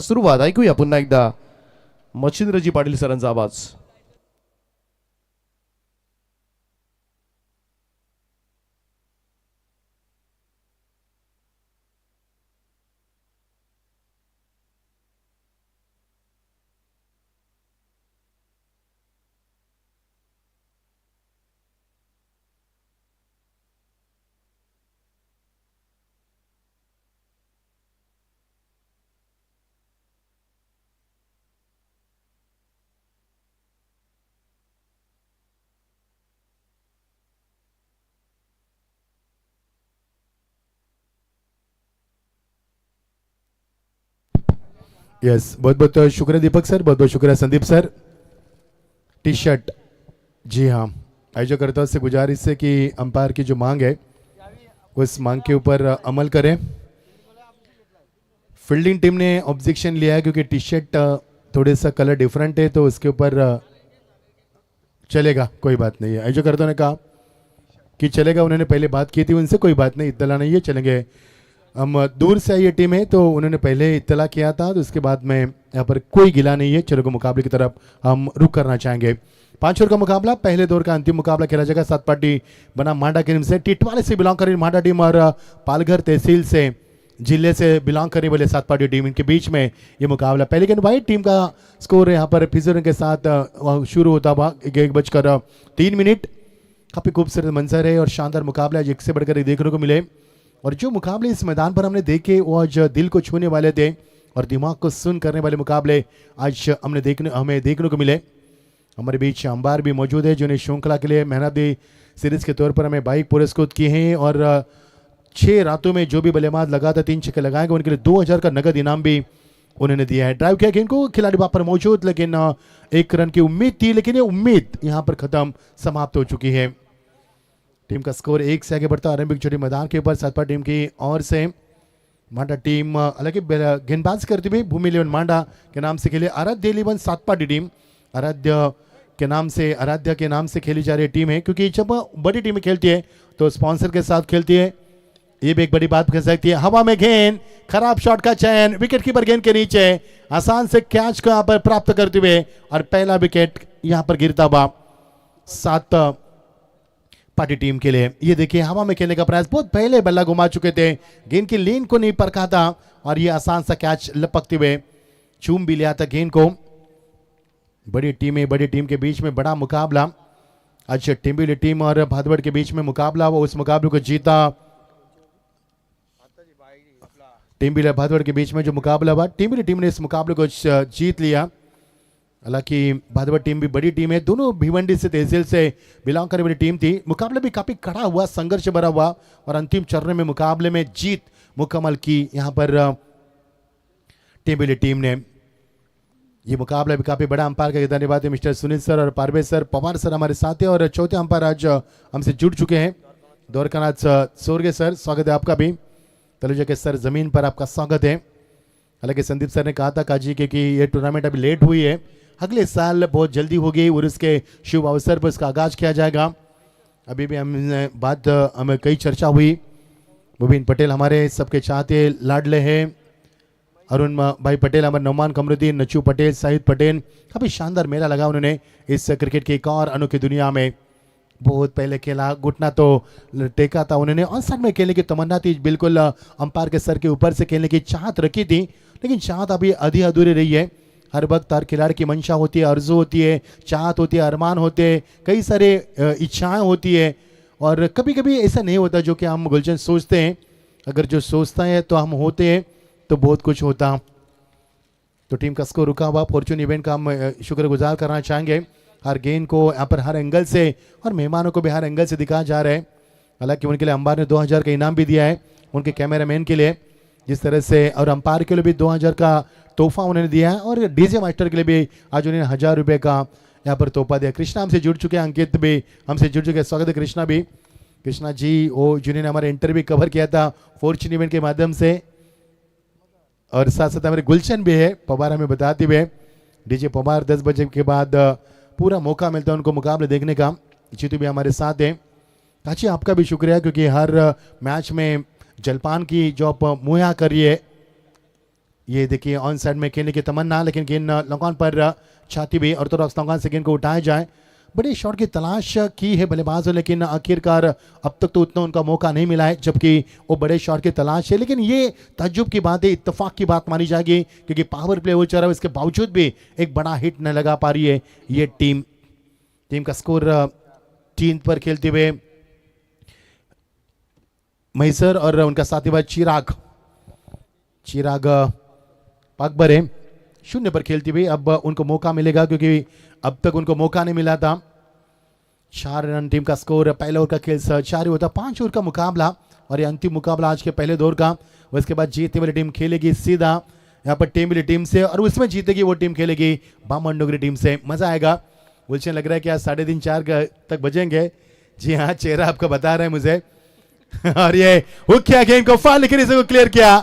सुरुवात ऐकूया पुन्हा एकदा मच्छिंद्रजी पाटील सरांचा आवाज. यस, बहुत बहुत शुक्रिया दीपक सर, बहुत बहुत शुक्रिया संदीप सर. टी शर्ट, जी हाँ, आयोजकर्ताओं से गुजारिश है कि अंपायर की जो मांग है उस मांग के ऊपर अमल करें. फील्डिंग टीम ने ऑब्जेक्शन लिया है क्योंकि टी शर्ट थोड़े सा कलर डिफरेंट है, तो उसके ऊपर चलेगा, कोई बात नहीं है. आयोजकर्ताओं ने कहा कि चलेगा, उन्होंने पहले बात की थी उनसे, कोई बात नहीं, इत्तला नहीं है, चलेंगे. हम दूर से आई ये टीम है तो उन्होंने पहले इत्तला किया था, तो उसके बाद में यहाँ पर कोई गिला नहीं है. चलो, मुकाबले की तरफ हम रुख करना चाहेंगे. 5 ओवर का मुकाबला, पहले दौर का अंतिम मुकाबला खेला जाएगा. 7 पार्टी बना मांडा की टीम से, टिटवाले से बिलोंग करी मांडा टीम और पालघर तहसील से जिले से बिलोंग करने वाले 7 पार्टी टीम, इनके बीच में ये मुकाबला. पहले गेंद वाइट टीम का स्कोर यहाँ पर फिजर के साथ शुरू होता हुआ 1:03. काफी खूबसूरत मंजर है और शानदार मुकाबला एक से बढ़कर देखने को मिले. और जो मुकाबले इस मैदान पर हमने देखे वो आज दिल को छूने वाले थे और दिमाग को सुन करने वाले मुकाबले आज हमें देखने को मिले. हमारे बीच अंबार भी मौजूद है जिन्हें श्रृंखला के लिए मैन ऑफ द सीरीज के तौर पर हमें बाइक पुरस्कृत किए हैं और 6 रातों में जो भी बल्लेबाज लगातार 3 छक्के लगाएंगे उनके लिए 2000 का नगद इनाम भी उन्होंने दिया है. ड्राइव किया गेंद को, खिलाड़ी वहां पर मौजूद, लेकिन 1 रन की उम्मीद थी, लेकिन ये उम्मीद यहाँ पर खत्म, समाप्त हो चुकी है. टीम का स्कोर 1 से आगे बढ़ता. आरंभिक छोटी मैदान के ऊपर 7 टीम की ओर से मांडा टीम हालांकि गेंदबाजी करती हुई भूमि 11 मांडा के नाम से खेले. आराध्य 11 7 पार्टी टीम आराध्य के नाम से खेली जा रही टीम है, क्योंकि जब बड़ी टीमें खेलती है तो स्पॉन्सर के साथ खेलती है. ये भी एक बड़ी बात कह सकती है. हवा में गेंद, खराब शॉट का चयन, विकेट कीपर गेंद के नीचे आसान से कैच को यहाँ पर प्राप्त करते हुए और पहला विकेट यहाँ पर गिरता हुआ 7 पार्टी टीम के लिए. ये देखिए, हवा में खेलने का प्रयास, बहुत पहले बल्ला घुमा चुके थे, गेंद की लेन को नहीं परखा था और ये आसान सा कैच लपकते हुए चूम भी लिया था गेंद को. बड़ी टीम के बीच में बड़ा मुकाबला. आज टिम्बिली टीम और भादवड़ के बीच में मुकाबला हुआ, उस मुकाबले को जीता. टिम्बिली भादवड़ के बीच में जो मुकाबला हुआ, टिम्बिली टीम ने इस मुकाबले को जीत लिया. हालांकि भादवड़ टीम भी बड़ी टीम है, दोनों भिवंडी से तहसील से बिलोंग करने वाली टीम थी. मुकाबला भी काफी कड़ा हुआ, संघर्ष भरा हुआ और अंतिम चरण में मुकाबले में जीत मुकम्मल की यहाँ पर टिम्बिली टीम ने. ये मुकाबला भी काफी बड़ा. अंपायर का धन्यवाद है मिस्टर सुनील सर और पारवेज सर, पवार सर हमारे साथ हैं और चौथे अंपायर आज हमसे जुड़ चुके हैं द्वारकानाथ सोरगे सर, स्वागत है आपका भी. तलुजा के सर जमीन पर आपका स्वागत है. हालांकि संदीप सर ने कहा था काजी कि ये टूर्नामेंट अभी लेट हुई है, अगले साल बहुत जल्दी होगी और इसके शुभ अवसर पर इसका आगाज किया जाएगा. अभी भी हमें कई चर्चा हुई. मुबीन पटेल हमारे सबके चाहते लाडले हैं, अरुण भाई पटेल, हमारे नौमान कमरुद्दीन, नचू पटेल, साहिद पटेल. काफी शानदार मेला लगा उन्होंने इस क्रिकेट की एक और अनोखी दुनिया में. बहुत पहले खेला, घुटना तो टेका था उन्होंने, ऑन साइड में खेलने की तमन्ना थी, बिल्कुल अंपायर के सर के ऊपर से खेलने की चाहत रखी थी, लेकिन चाहत अभी आधी अधूरी रही है. हर वक्त हर खिलाड़ी की मंशा होती है, आरज़ू होती है, चाहत होती है, अरमान होते हैं, कई सारे इच्छाएं होती है और कभी कभी ऐसा नहीं होता जो कि हम गुलशन सोचते हैं. अगर जो सोचता है तो हम होते हैं तो बहुत कुछ होता. तो टीम का स्कोर रुका हुआ. फॉर्चून इवेंट का हम शुक्रगुजार करना चाहेंगे. हर गेंद को यहाँ पर हर एंगल से और मेहमानों को भी हर एंगल से दिखाया जा रहा है. हालांकि उनके लिए अंबार ने 2000 का इनाम भी दिया है, उनके कैमरामैन के लिए जिस तरह से, और अंपायर के लिए भी 2000 का तोहफा उन्होंने दिया है और डीजे मास्टर के लिए भी आज उन्होंने 1000 रुपये का यहाँ पर तोहफा दिया. कृष्णा हमसे जुड़ चुके हैं, अंकित भी हमसे जुड़ चुके हैं, स्वागत है कृष्णा भी. कृष्णा जी वो जिन्होंने हमारे इंटरव्यू कवर किया था फॉर्चून इवेंट के माध्यम से, और साथ साथ हमारे गुलशन भी है, पवार हमें बताते हुए. डीजे पवार 10 बजे के बाद पूरा मौका मिलता है उनको मुकाबले देखने का. जीतू भी हमारे साथ है. काची आपका भी शुक्रिया, क्योंकि हर मैच में जलपान की जो आप मुहैया करिए, ये देखिए ऑन साइड में खेलने की तमन्ना, लेकिन गेंद लॉन्ग पर छाती भी ऑर्थोडॉक्स लॉन्ग से गेंद को उठाया जाए। बड़े शॉट की तलाश की है बल्लेबाजों, लेकिन आखिरकार अब तक तो उतना उनका मौका नहीं मिला है, जबकि वो बड़े शॉट की तलाश है। लेकिन ये ताज्जुब की बात है, इत्तेफाक की बात मानी जाएगी, क्योंकि पावर प्ले हो चल रहा है, इसके बावजूद भी एक बड़ा हिट न लगा पा रही है ये टीम का स्कोर 3 पर खेलते हुए महिसर और उनका साथी चिराग अकबर है 0 पर खेलती हुई। अब उनको मौका मिलेगा, क्योंकि अब तक उनको मौका नहीं मिला था। 4 रन टीम का स्कोर। पहले ओवर का खेल 4 होता, 5 ओवर का मुकाबला, और ये अंतिम मुकाबला आज के पहले दौर का। उसके बाद जीतने वाली टीम खेलेगी सीधा यहाँ पर टेम्बिली टीम से, और उसमें जीतेगी वो टीम खेलेगी बामनडोगरी टीम से। मजा आएगा। गुलशन लग रहा है कि आज 3:30-4 तक बजेंगे। जी हाँ, चेहरा आपका बता रहे हैं मुझे। और ये हुक किया गेंद को, फाल लेकर इसे क्लियर किया।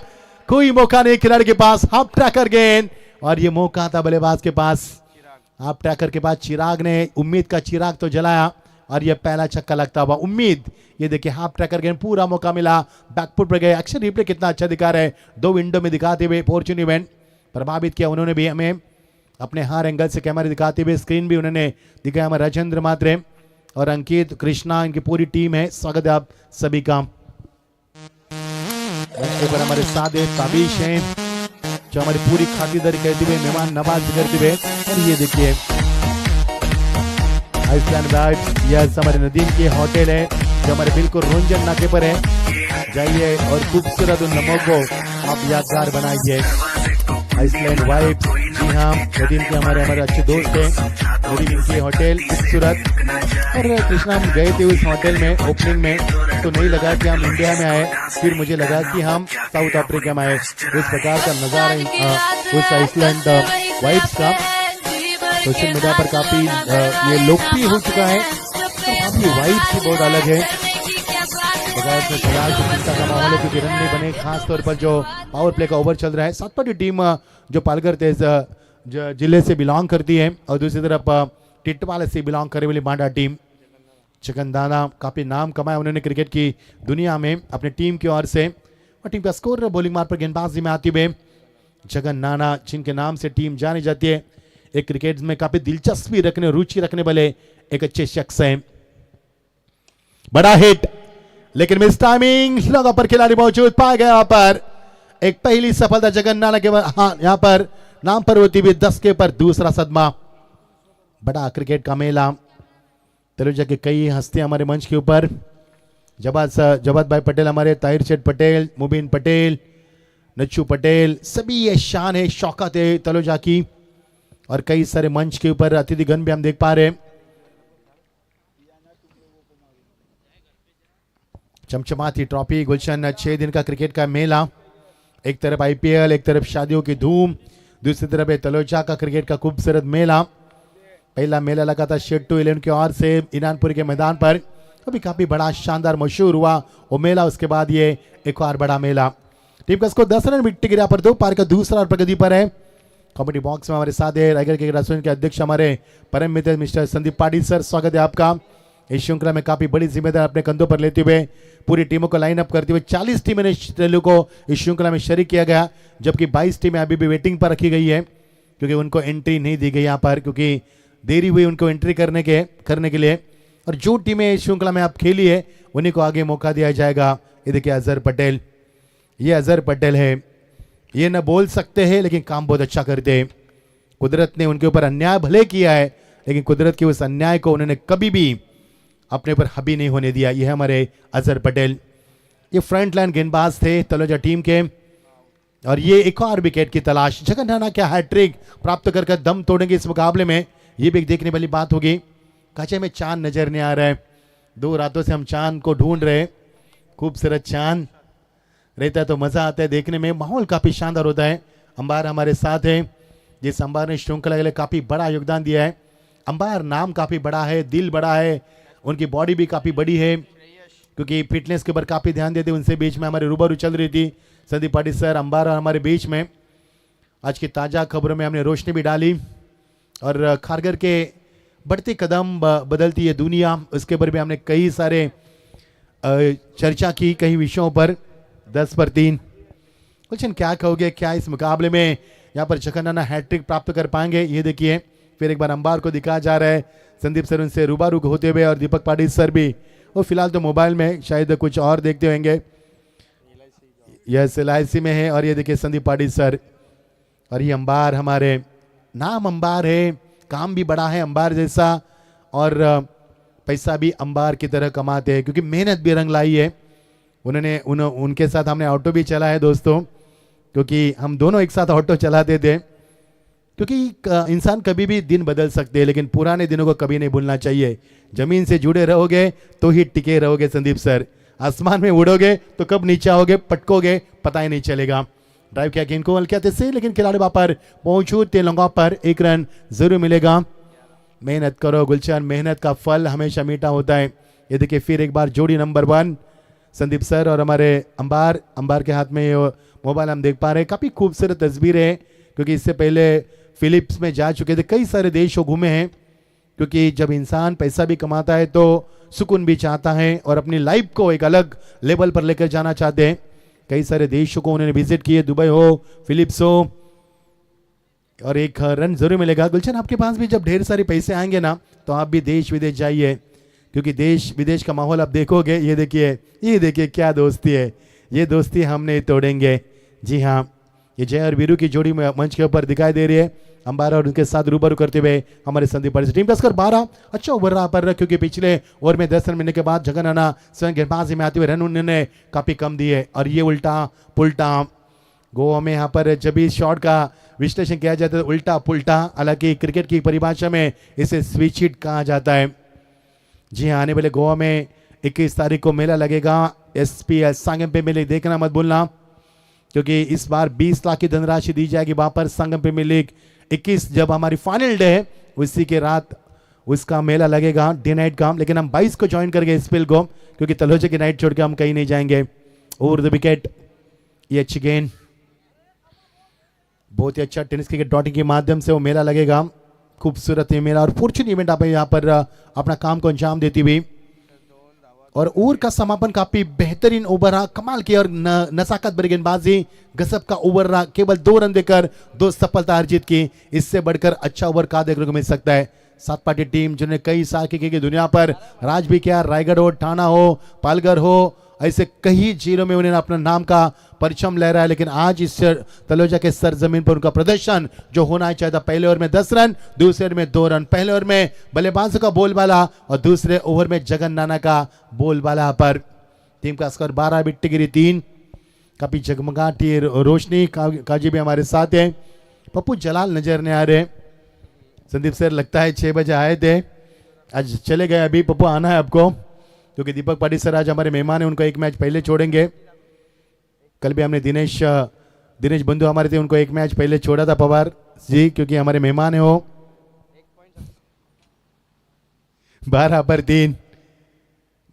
कोई मौका नहीं खिलाड़ी के पास, हाफ ट्रैकर गेंद, और ये मौका था बल्लेबाज के पास। हाफ ट्रैकर के पास चिराग ने उम्मीद का चिराग तो जलाया, और ये पहला छक्का लगता हुआ उम्मीद। ये देखिए हाफ ट्रैकर गेंद, पूरा मौका मिला, बैकफुट पर गए। अक्सर रिप्ले कितना अच्छा दिखा रहे हैं, 2 विंडो में दिखाते हुए फॉर्च्यून इवेंट प्रभावित किया उन्होंने भी हमें अपने हर एंगल से कैमरे दिखाते हुए। स्क्रीन भी उन्होंने दिखाया हमारे राजेंद्र मात्रे और अंकित कृष्णा, इनकी पूरी टीम है। स्वागत है आप सभी का। हमारे साथ ताबीश हैं जो हमारी पूरी खातिरदारी करते हुए, मेहमान नवाज करते हुए। और ये देखिए आइसलैंड वाइब्स, यस हमारे नदीम की होटल है जो हमारे बिल्कुल रोंजन नाके पर है। जाइए और खूबसूरत उन लम्हों को आप यादगार बनाइए। आइसलैंड वाइब्स, जी हाँ, नदीम के हमारे अच्छे दोस्त हैं। नदीम की होटल खूबसूरत। और कृष्णा, हम गए थे उस होटल में ओपनिंग में, तो नहीं लगा कि हम इंडिया में आए, फिर मुझे लगा कि हम साउथ अफ्रीका में आए। इस प्रकार का नजारा उस आइसलैंड वाइब्स का सोशल मीडिया पर काफी ये लोकप्रिय हो चुका है। काफी वाइब्स ही बहुत अलग है। चिंता का माहौल है, क्योंकि रन नहीं बने, खास तौर पर जो पावर प्ले का ओवर चल रहा है। सातपाटी टीम जो पालघर जिले से बिलोंग करती है, और दूसरी तरफ टिटवाला से बिलोंग करने वाली बांडा टीम। चकनदाना काफी नाम कमाया उन्होंने क्रिकेट की दुनिया में अपनी टीम की ओर से। और टीम का स्कोर बॉलिंग मार्ग पर गेंदबाजी में आती हुए जगन नाना, जिनके नाम से टीम जानी जाती है, एक क्रिकेट में काफी दिलचस्पी रखने, रुचि रखने वाले एक अच्छे शख्स हैं। बड़ा हिट, लेकिन मिस टाइमिंग, लगा पर खिलाड़ी मौजूद पाया गया। यहाँ पर एक पहली सफलता जगन नाना के यहाँ पर नाम पर होती हुई 10 के पर दूसरा सदमा। बड़ा क्रिकेट का मेला। तलुजा के कई हस्तियां हमारे मंच के ऊपर, जवाद भाई पटेल हमारे, ताहिर शेठ पटेल, मुबीन पटेल, नच्चू पटेल, सभी ये शान है, शौकत है तलुजा की। और कई सारे मंच के ऊपर अतिथिगण भी हम देख पा रहे हैं। चमचमाती ट्रॉफी गुलशन, 6 दिन का क्रिकेट का मेला। एक तरफ IPL, एक तरफ शादियों की धूम, दूसरी तरफ है तलोजा का क्रिकेट का खूबसूरत मेला। पहला मेला लगा था शेट्टू 11 की ओर से इनानपुर के मैदान पर, अभी काफी बड़ा शानदार मशहूर हुआ वो मेला। उसके बाद ये एक और बड़ा मेला। टीम का स्कोर 10 रन मिट्टी गिरा पर 2 पार का दूसरा और प्रगति पर है। कॉमेडी बॉक्स में हमारे साथ है रायगढ़ के रेस्टोरेंट के अध्यक्ष हमारे परम मित्र मिस्टर संदीप पाटिल सर, स्वागत है आपका। इस श्रृंखला में काफी बड़ी जिम्मेदारी अपने कंधों पर लेते हुए पूरी टीमों को लाइन अप करते हुए 40 टीमें ने को इस श्रृंखला में शरीक किया गया, जबकि 22 टीमें अभी भी वेटिंग पर रखी गई है, क्योंकि उनको एंट्री नहीं दी गई यहाँ पर, क्योंकि देरी हुई उनको एंट्री करने के लिए। और जो टीमें इस श्रृंखला में आप खेली है उन्हीं को आगे मौका दिया जाएगा। ये देखिए अजहर पटेल, ये अजहर पटेल है। ये न बोल सकते हैं लेकिन काम बहुत अच्छा करते हैं। कुदरत ने उनके ऊपर अन्याय भले किया है, लेकिन कुदरत के उस अन्याय को उन्होंने कभी भी अपने ऊपर हावी नहीं होने दिया। ये है हमारे अजहर पटेल। ये फ्रंट लाइन गेंदबाज थे तलोजा टीम के, और ये एक और विकेट की तलाश। जगन राणा क्या हैट्रिक प्राप्त कर दम तोड़ेंगे इस मुकाबले में, ये भी एक देखने वाली बात होगी। कचे में चांद नजर नहीं आ रहा है, 2 रातों से हम चांद को ढूंढ रहे। खूबसूरत चांद रहता है तो मजा आता है देखने में, माहौल काफी शानदार होता है। अंबार हमारे साथ है, जिस अंबार ने श्रृंखला के लिए काफी बड़ा योगदान दिया है। अंबार नाम काफी बड़ा है, दिल बड़ा है, उनकी बॉडी भी काफी बड़ी है, क्योंकि फिटनेस के ऊपर काफी ध्यान देते। उनसे बीच में हमारे रूबरू चल रही थी संदीप पाटिल सर, अंबार और हमारे बीच में। आज की ताजा खबरों में हमने रोशनी भी डाली, और खारगर के बढ़ते कदम बदलती है दुनिया, उसके ऊपर भी हमने कई सारे चर्चा की, कई विषयों पर 10 पर 3। गुलशन क्या कहोगे, क्या इस मुकाबले में यहाँ पर जगन्नाना हैट्रिक प्राप्त कर पाएंगे? ये देखिए फिर एक बार अंबार को दिखाया जा रहा है, संदीप सर उनसे रूबरू होते हुए और दीपक पाटिल सर भी, वो फिलहाल तो मोबाइल में शायद कुछ और देखते होंगे। यस LIC में है और ये देखिए संदीप पाटिल सर और ये अंबार, हमारे नाम अंबार है, काम भी बड़ा है अंबार जैसा और पैसा भी अंबार की तरह कमाते हैं क्योंकि मेहनत भी रंग लाई है उन्होंने। उनके साथ हमने ऑटो भी चला है दोस्तों, क्योंकि हम दोनों एक साथ ऑटो चलाते थे। क्योंकि इंसान कभी भी दिन बदल सकते हैं लेकिन पुराने दिनों को कभी नहीं भूलना चाहिए। जमीन से जुड़े रहोगे तो ही टिके रहोगे संदीप सर, आसमान में उड़ोगे तो कब नीचे आओगे पटकोगे पता ही नहीं चलेगा। ड्राइव किया गेंद को हल्के हाथ से, लेकिन खिलाड़ी वहां पर पहुंचू तेलंगा पर एक रन जरूर मिलेगा। मेहनत करो गुलशन, मेहनत का फल हमेशा मीठा होता है। ये देखिए फिर एक बार जोड़ी नंबर 1 संदीप सर और हमारे अंबार के हाथ में ये मोबाइल हम देख पा रहे हैं। काफी खूबसूरत तस्वीर है क्योंकि इससे पहले फिलिप्स में जा चुके थे, कई सारे देशों घूमे हैं। क्योंकि जब इंसान पैसा भी कमाता है तो सुकून भी चाहता है और अपनी लाइफ को एक अलग लेवल पर लेकर जाना चाहते हैं। कई सारे देशों को उन्होंने विजिट किए, दुबई हो, फिलिप्स हो, और एक रन जरूर मिलेगा। गुलशन आपके पास भी जब ढेर सारे पैसे आएंगे ना तो आप भी देश विदेश जाइए, क्योंकि देश विदेश का माहौल आप देखोगे। ये देखिए क्या दोस्ती है, ये दोस्ती हम नहीं तोड़ेंगे। जी हाँ, ये जय और वीरू की जोड़ी में मंच के ऊपर दिखाई दे रही है। अंबारा और उनके साथ रूबरू करते हुए हमारे संदीप पाटिल। टीम का स्कोर 12, अच्छा ओवर रहा पर, क्योंकि पिछले ओवर में 10 रन मिलने के बाद जगन्नाना स्वयं गेंदबाजी में आते हुए रन उन्होंने काफी कम दिए। और ये उल्टा पुल्टा गोवा में यहाँ पर जब इस शॉट का विश्लेषण किया जाता है तो उल्टा पुल्टा, हालांकि क्रिकेट की परिभाषा में इसे स्विच हिट कहा जाता है। जी हाँ, आने वाले गोवा में 21 तारीख को मेला लगेगा SPL संगम पे मेले, देखना मत भूलना, क्योंकि इस बार 20 लाख की धनराशि दी जाएगी वहां पर संगम प्रीमियर लीग। 21 जब हमारी फाइनल डे है उसी के रात उसका मेला लगेगा, डे नाइट का। लेकिन हम 22 को ज्वाइन करेंगे SPL को, क्योंकि तलोजा की नाइट छोड़ के हम कहीं नहीं जाएंगे। ओवर द विकेट, ये अच्छी गेंद, बहुत ही अच्छा टेनिस क्रिकेट डॉटिंग के माध्यम से वो मेला लगेगा। खूबसूरत ये मेला और फॉर्चून इवेंट आप यहाँ पर अपना काम को अंजाम देती हुई। और ओवर का समापन काफी बेहतरीन ओवर रहा, कमाल की और नसाकत भरी गेंदबाजी, गजब का ओवर रहा। केवल 2 रन देकर 2 सफलता अर्जित की, इससे बढ़कर अच्छा ओवर कहाँ देखने को मिल सकता है। 7 पार्टी टीम जिन्होंने कई साल की दुनिया पर राज भी किया, रायगढ़ हो, ठाणा हो, पालघर हो, ऐसे कई जिलों में उन्होंने अपना नाम का परचम लहराया। लेकिन आज इस तलोजा के सरजमीन पर उनका प्रदर्शन जो होना चाहिए, पहले ओवर में 10 रन, दूसरे ओवर में 2 रन। पहले ओवर में बल्लेबाजों का बोलबाला और दूसरे ओवर में जगन्नाना का बोलबाला पर। टीम का स्कोर 12 विकेट गिरी 3। काफी जगमगाती रोशनी, काजी भी हमारे साथ है। पप्पू जलाल नजर नहीं आ रहे। संदीप सर लगता है 6 बजे आए थे, आज चले गए। अभी पप्पू आना है आपको, क्योंकि दीपक पाटिल सर आज हमारे मेहमान हैं, उनको एक मैच पहले छोड़ेंगे। कल भी हमने दिनेश बंधु हमारे थे, उनको एक मैच पहले छोड़ा था पवार जी, क्योंकि हमारे मेहमान है वो। 12 पर 3,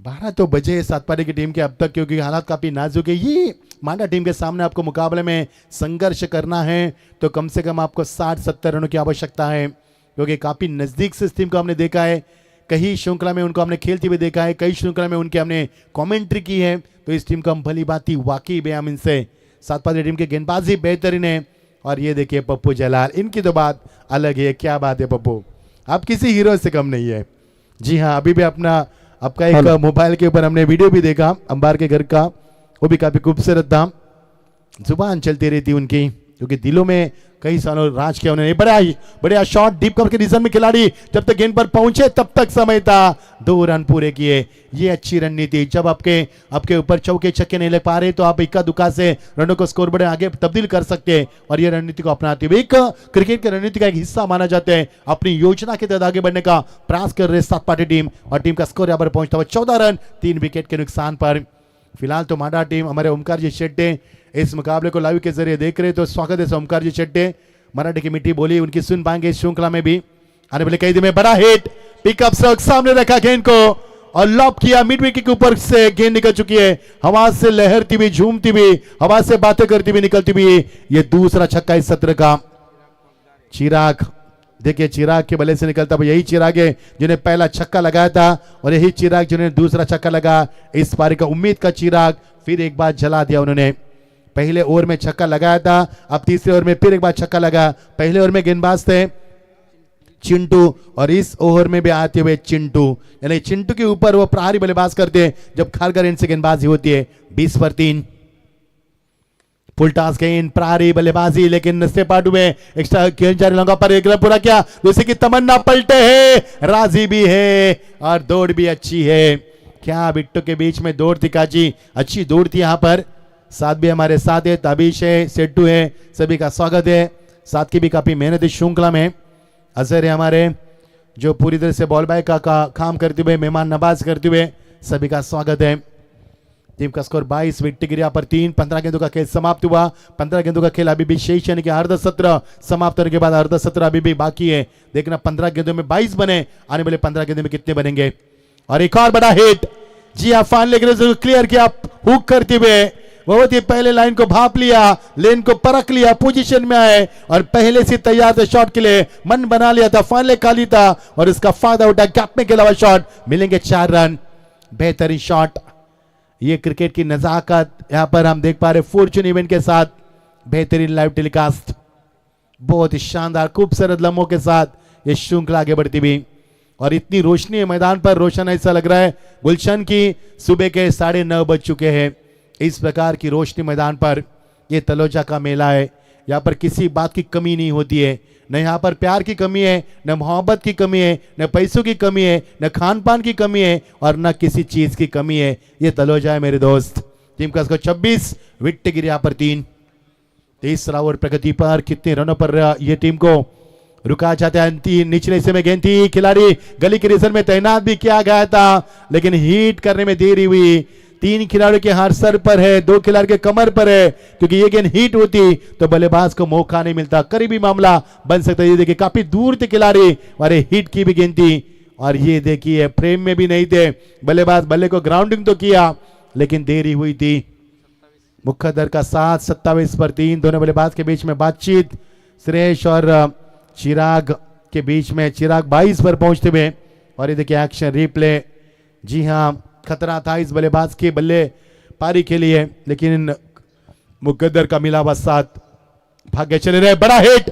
12 तो बजे 7 पारी की टीम के अब तक, क्योंकि हालात काफी नाजुक है। ये मांडा टीम के सामने आपको मुकाबले में संघर्ष करना है तो कम से कम आपको 60-70 रनों की आवश्यकता है, क्योंकि काफी नजदीक से इस टीम को हमने देखा है। कई श्रृंखला में उनको हमने खेलते हुए देखा है, कई श्रृंखला में उनके हमने कमेंट्री की है। तो इस टीम को हम भली बाती वाकई बेहम इनसे 7 पारी टीम की गेंदबाजी बेहतरीन है। और ये देखिए पप्पू जलाल, इनकी तो बात अलग है। क्या बात है पप्पू, आप किसी हीरो से कम नहीं है। जी हाँ, अभी भी आपका एक मोबाइल के ऊपर हमने वीडियो भी देखा अंबार के घर का, वो भी काफी खूबसूरत था। जुबान चलती रहती उनकी, क्योंकि दिलों में कई सालों राज किया उन्होंने। बढ़िया शॉट डीप कवर के रीजन में खिलाड़ी जब तक गेंद पर पहुंचे तब तक समय था, 2 रन पूरे किए। ये अच्छी रणनीति, जब आपके ऊपर चौके छक्के नहीं लग पा रहे तो आप इक्का दुक्का से रनों को स्कोर बड़े आगे तब्दील कर सकते हैं। और ये रणनीति को अपनाते हुए एक क्रिकेट की रणनीति का एक हिस्सा माना जाता है। अपनी योजना के तहत आगे बढ़ने का प्रयास कर रहे 7 पार्टी टीम, और टीम का स्कोर यहाँ पर पहुंचता हुआ 14 रन 3 विकेट के नुकसान पर। फिलहाल तो मांडा टीम, हमारे ओमकार जी शेट्टे इस मुकाबले को लाइव के जरिए देख रहे, तो स्वागत है ओमकार जी शेट्टे। मराठी की मिट्टी बोली उनकी सुन पाएंगे इस श्रृंखला में भी। आने वाले कई दिन में बड़ा हिट, पिकअप स्ट्रोक, सामने रखा गेंद को और लॉप किया, मिड विकेट के ऊपर से गेंद निकल चुकी है। हवा से लहरती हुई, झूमती हुई, हवा से बातें करती हुई निकलती हुई ये दूसरा छक्का इस सत्र का। चिराग, देखिए चिराग के बल्ले से निकलता हुआ यही चिराग है जिन्हें पहला छक्का लगाया था, और यही चिराग जिन्हें दूसरा छक्का लगा इस पारी का। उम्मीद का चिराग फिर एक बार जला दिया उन्होंने। पहले ओवर में छक्का लगाया था, अब तीसरे ओवर में फिर एक बार छक्का लगा। पहले ओवर में गेंदबाज थे चिंटू और इस ओवर में भी आते हुए चिंटू, यानी चिंटू के ऊपर वो प्रहारी बल्लेबाज करते हैं जब खारगर एंड से गेंदबाजी होती है। 20 पर 3 फुल टॉस गेंद, प्रहारी बल्लेबाजी, लेकिन स्टेप आउट हुए। एक्स्ट्रा गेंद जारी लंगा पर एक रन पूरा किया, जैसे कि तमन्ना पलटे है, राजी भी है और दौड़ भी अच्छी है। क्या बिट्टू के बीच में दौड़ थी काजी, अच्छी दौड़ थी यहाँ पर। साथ भी हमारे साथ है, तबीश है, सेट्टू है, सभी का स्वागत है। साथ की भी काफी मेहनत इस श्रृंखला में। अजहर है हमारे जो पूरी तरह से बॉल बाय का काम करते हुए, मेहमान नवाज करते हुए, सभी का स्वागत है। टीम का स्कोर 22 विकेट गिरा पर 3। 15 गेंदों का खेल समाप्त हुआ। 15 गेंदों का खेल अभी भी शेष, यानी कि अर्ध सत्र समाप्त होने के बाद अर्ध सत्र अभी भी बाकी है। देखना 15 गेंदों में 22 बने, आने वाले 15 गेंदों में कितने बनेंगे। और एक और बड़ा हिट, जी हाँ, फाइनल क्लियर किया हुक करते हुए। बहुत ही पहले लाइन को भाप लिया, लेन को परख लिया, पोजीशन में आए और पहले से तैयार थे शॉट के लिए, मन बना लिया था, फाइनल खाली था और इसका फायदा उठा, गैप में के अलावा शॉट मिलेंगे 4 रन। बेहतरीन शॉट, ये क्रिकेट की नजाकत यहां पर हम देख पा रहे फॉर्चून इवेंट के साथ। बेहतरीन लाइव टेलीकास्ट, बहुत ही शानदार खूबसूरत लम्हों के साथ ये श्रृंखला आगे बढ़ती हुई। और इतनी रोशनी है मैदान पर, रोशन ऐसा लग रहा है गुलशन की सुबह के 9:30 बज चुके हैं। इस प्रकार की रोशनी मैदान पर, ये तलोजा का मेला है। यहाँ पर किसी बात की कमी नहीं होती है, न यहाँ पर प्यार की कमी है, न मोहब्बत की कमी है, न पैसों की कमी है, न खान पान की कमी है और न किसी चीज की कमी है। ये तलोजा है मेरे दोस्त। टीम का स्कोर 26 विकेट गिरे यहाँ पर 3। तीसरा ओवर प्रगति पर, कितने रनों पर ये टीम को रुका जाता है। निचले हिस्से में गेंद थी, खिलाड़ी गली के रीजन में तैनात भी किया गया था, लेकिन हिट करने में देरी हुई। 3 खिलाड़ियों के हाथ सर पर है, 2 खिलाड़ी के कमर पर है, क्योंकि ये गेंद हिट होती तो बल्लेबाज को मौका नहीं मिलता, करीबी मामला बन सकता है। ये देखिए काफी दूर थे खिलाड़ी और हिट की भी गेंद थी और ये देखिए फ्रेम में भी नहीं थे। बल्लेबाज बल्ले को ग्राउंडिंग तो किया लेकिन देरी हुई थी। मुखद्दर का साथ 27 पर 3। दोनों बल्लेबाज के बीच में बातचीत, श्रेयस और चिराग के बीच में। चिराग 22 पर पहुंचते हुए और ये देखिए एक्शन रिप्ले। जी हाँ, खतरा था इस बल्लेबाज के बल्ले पारी के लिए, लेकिन मुकद्दर का मिला हुआ साथ भाग्य चले रहे। बड़ा हिट,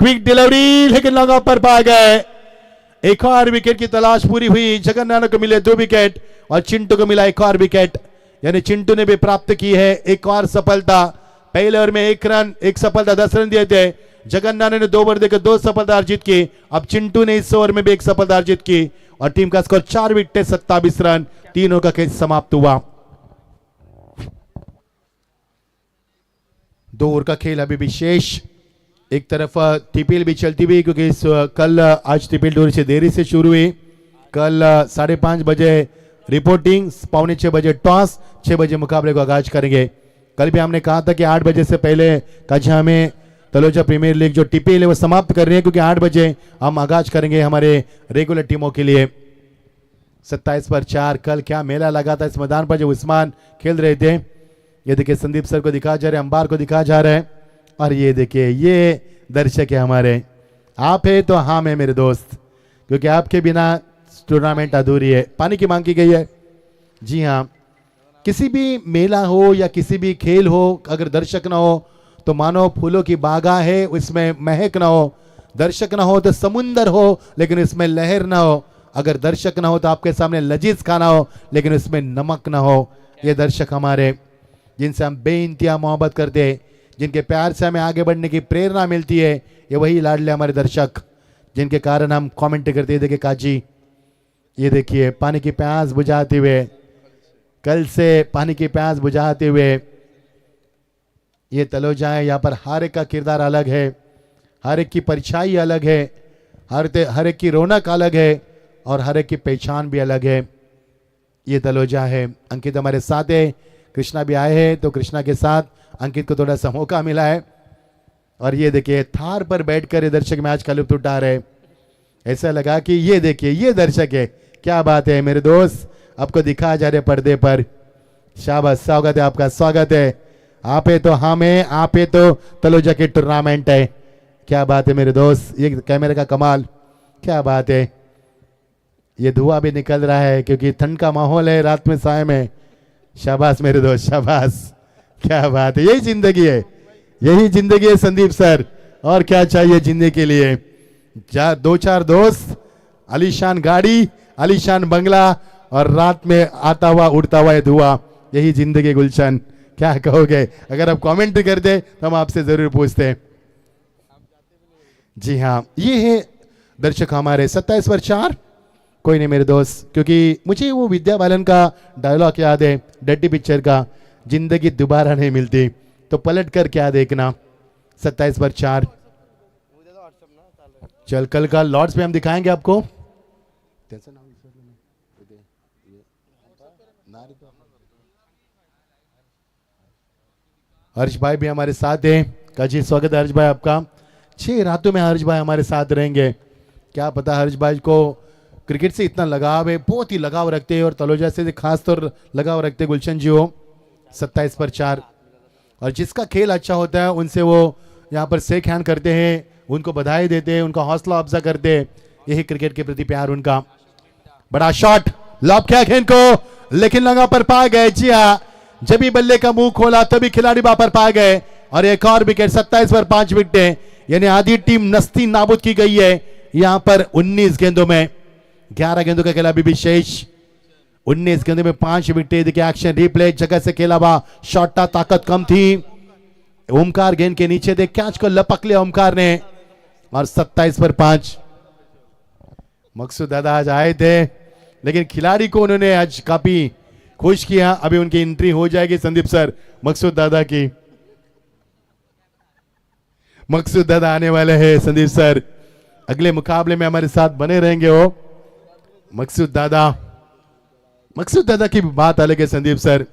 क्विक डिलीवरी, लेकिन लॉन्ग ऑफ पर पा गए। एक और विकेट की तलाश पूरी हुई। जगन्नाथ को मिले 2 विकेट और चिंटू को मिला एक और विकेट, यानी चिंटू ने भी प्राप्त की है एक और सफलता। पहले ओवर में 1 रन 1 सफलता 10 रन दिए थे। जगन्नाथ ने 2 ओवर देकर 2 सफलता अर्जित की। अब चिंटू ने इस ओवर में भी 1 सफलता अर्जित की और टीम का स्कोर 4 विकेट 27 रन। 3 ओवर का खेल समाप्त हुआ। 2 ओवर का खेल अभी भी शेष। एक तरफ टीपीएल भी चलती हुई, क्योंकि कल आज टीपीएल थोड़ी सी देरी से शुरू हुई। कल 5:30 बजे रिपोर्टिंग, 5:45 बजे टॉस, 6 बजे मुकाबले को आगाज करेंगे। कल भी हमने कहा था कि 8 बजे से पहले कक्षा में तलोजा प्रीमियर लीग जो टीपीएल है वो समाप्त कर रहे हैं, क्योंकि 8 बजे हम आगाज करेंगे हमारे रेगुलर टीमों के लिए। 27 पर 4। कल क्या मेला लगा था इस मैदान पर जो उस्मान खेल रहे थे। ये देखिए संदीप सर को दिखा जा रहे हैं, अंबार को दिखा जा रहा है और ये देखिए ये दर्शक है हमारे। आप है तो हम है मेरे दोस्त, क्योंकि आपके बिना टूर्नामेंट अधूरी है। पानी की मांग की गई है। जी हाँ, किसी भी मेला हो या किसी भी खेल हो, अगर दर्शक ना हो तो मानो फूलों की बागा है, उसमें महक ना हो। दर्शक ना हो तो समुंदर हो, लेकिन इसमें लहर ना हो। अगर दर्शक ना हो तो आपके सामने लजीज खाना हो, लेकिन उसमें नमक ना हो। ये दर्शक हमारे, जिनसे हम बेइंतहा मोहब्बत करते हैं, जिनके प्यार से हमें आगे बढ़ने की प्रेरणा मिलती है, ये वही लाडले हमारे दर्शक, जिनके कारण हम कमेंट करते हैं। देखिए काजी, ये देखिए पानी की प्यास बुझाते हुए, कल से पानी की प्यास बुझाते हुए ये तलोजा है। यहाँ पर हर एक का किरदार अलग है, हर एक की परछाई अलग है, हर एक की रौनक अलग है और हर एक की पहचान भी अलग है। ये तलोजा है। अंकित हमारे साथ है, कृष्णा भी आए हैं, तो कृष्णा के साथ अंकित को थोड़ा सा मौका मिला है। और ये देखिए थार पर बैठकर ये दर्शक मैच का लुत्फ उठा रहे। ऐसा लगा कि ये देखिए ये दर्शक है। क्या बात है मेरे दोस्त, आपको दिखा जा रहे पर्दे पर। शाबाश, स्वागत है आपका, स्वागत है। आप है तो हम है, आप है तो तलोजा की टूर्नामेंट है। क्या बात है मेरे दोस्त, ये कैमरे का कमाल, क्या बात है। ये धुआं भी निकल रहा है क्योंकि ठंड का माहौल है रात में साय में। शाबाश मेरे दोस्त, शाबाश, क्या बात है, यही जिंदगी है, यही जिंदगी है संदीप सर। और क्या चाहिए जिंदगी के लिए? दो चार दोस्त, आलीशान गाड़ी, आलीशान बंगला और रात में आता हुआ उड़ता हुआ ये धुआं, यही जिंदगी गुलशन। क्या कहोगे? अगर आप कमेंट करते तो हम आपसे जरूर पूछते। जी हाँ, ये है दर्शक हमारे 27 पर 4। कोई नहीं मेरे दोस्त, क्योंकि मुझे वो विद्या बालन का डायलॉग याद है डड्डी पिक्चर का, जिंदगी दोबारा नहीं मिलती तो पलट कर क्या देखना। 27 पर 4। चल कल का लॉर्ड्स में हम दिखाएंगे आपको। हर्ष भाई भी हमारे साथ हैं। काजी स्वागत है हर्ष भाई आपका। 6 रातों में हर्ष भाई हमारे साथ रहेंगे। क्या पता हर्ष भाई को क्रिकेट से इतना लगाव है, बहुत ही लगाव रखते हैं और तलोजा से खास तौर लगाव रखते हैं गुलशन जी हो। 27 पर 4। और जिसका खेल अच्छा होता है उनसे वो यहाँ पर शेक हैंड करते हैं, उनको बधाई देते हैं, उनका हौसला अफजा करते हैं। यही क्रिकेट के प्रति प्यार उनका। बड़ा शॉट, लॉब किया खेल को, लेकिन लगा पर पा गए। जी हाँ, जब भी बल्ले का मुंह खोला तभी खिलाड़ी वहां पर पा गए और एक और विकेट। 27 पर 5 विकेटें, यानी आधी टीम नस्ती नाबूद की गई है। यहां पर 19 गेंदों में 11 गेंदों का खेला अभी भी शेष। 19 गेंदों में 5 विकेट। देखिए एक्शन रिप्ले, जगह से खेला हुआ शॉट का ताकत कम थी। ओमकार गेंद के नीचे देख कैच को लपक लिया ओमकार ने और 27 पर 5। मकसूद दादा आज आए थे, लेकिन खिलाड़ी को उन्होंने आज काफी खुश किया। अभी उनकी एंट्री हो जाएगी संदीप सर, मकसूद दादा की। मकसूद दादा आने वाले हैं संदीप सर, अगले मुकाबले में हमारे साथ बने रहेंगे वो मकसूद दादा की बात अलग है संदीप सर।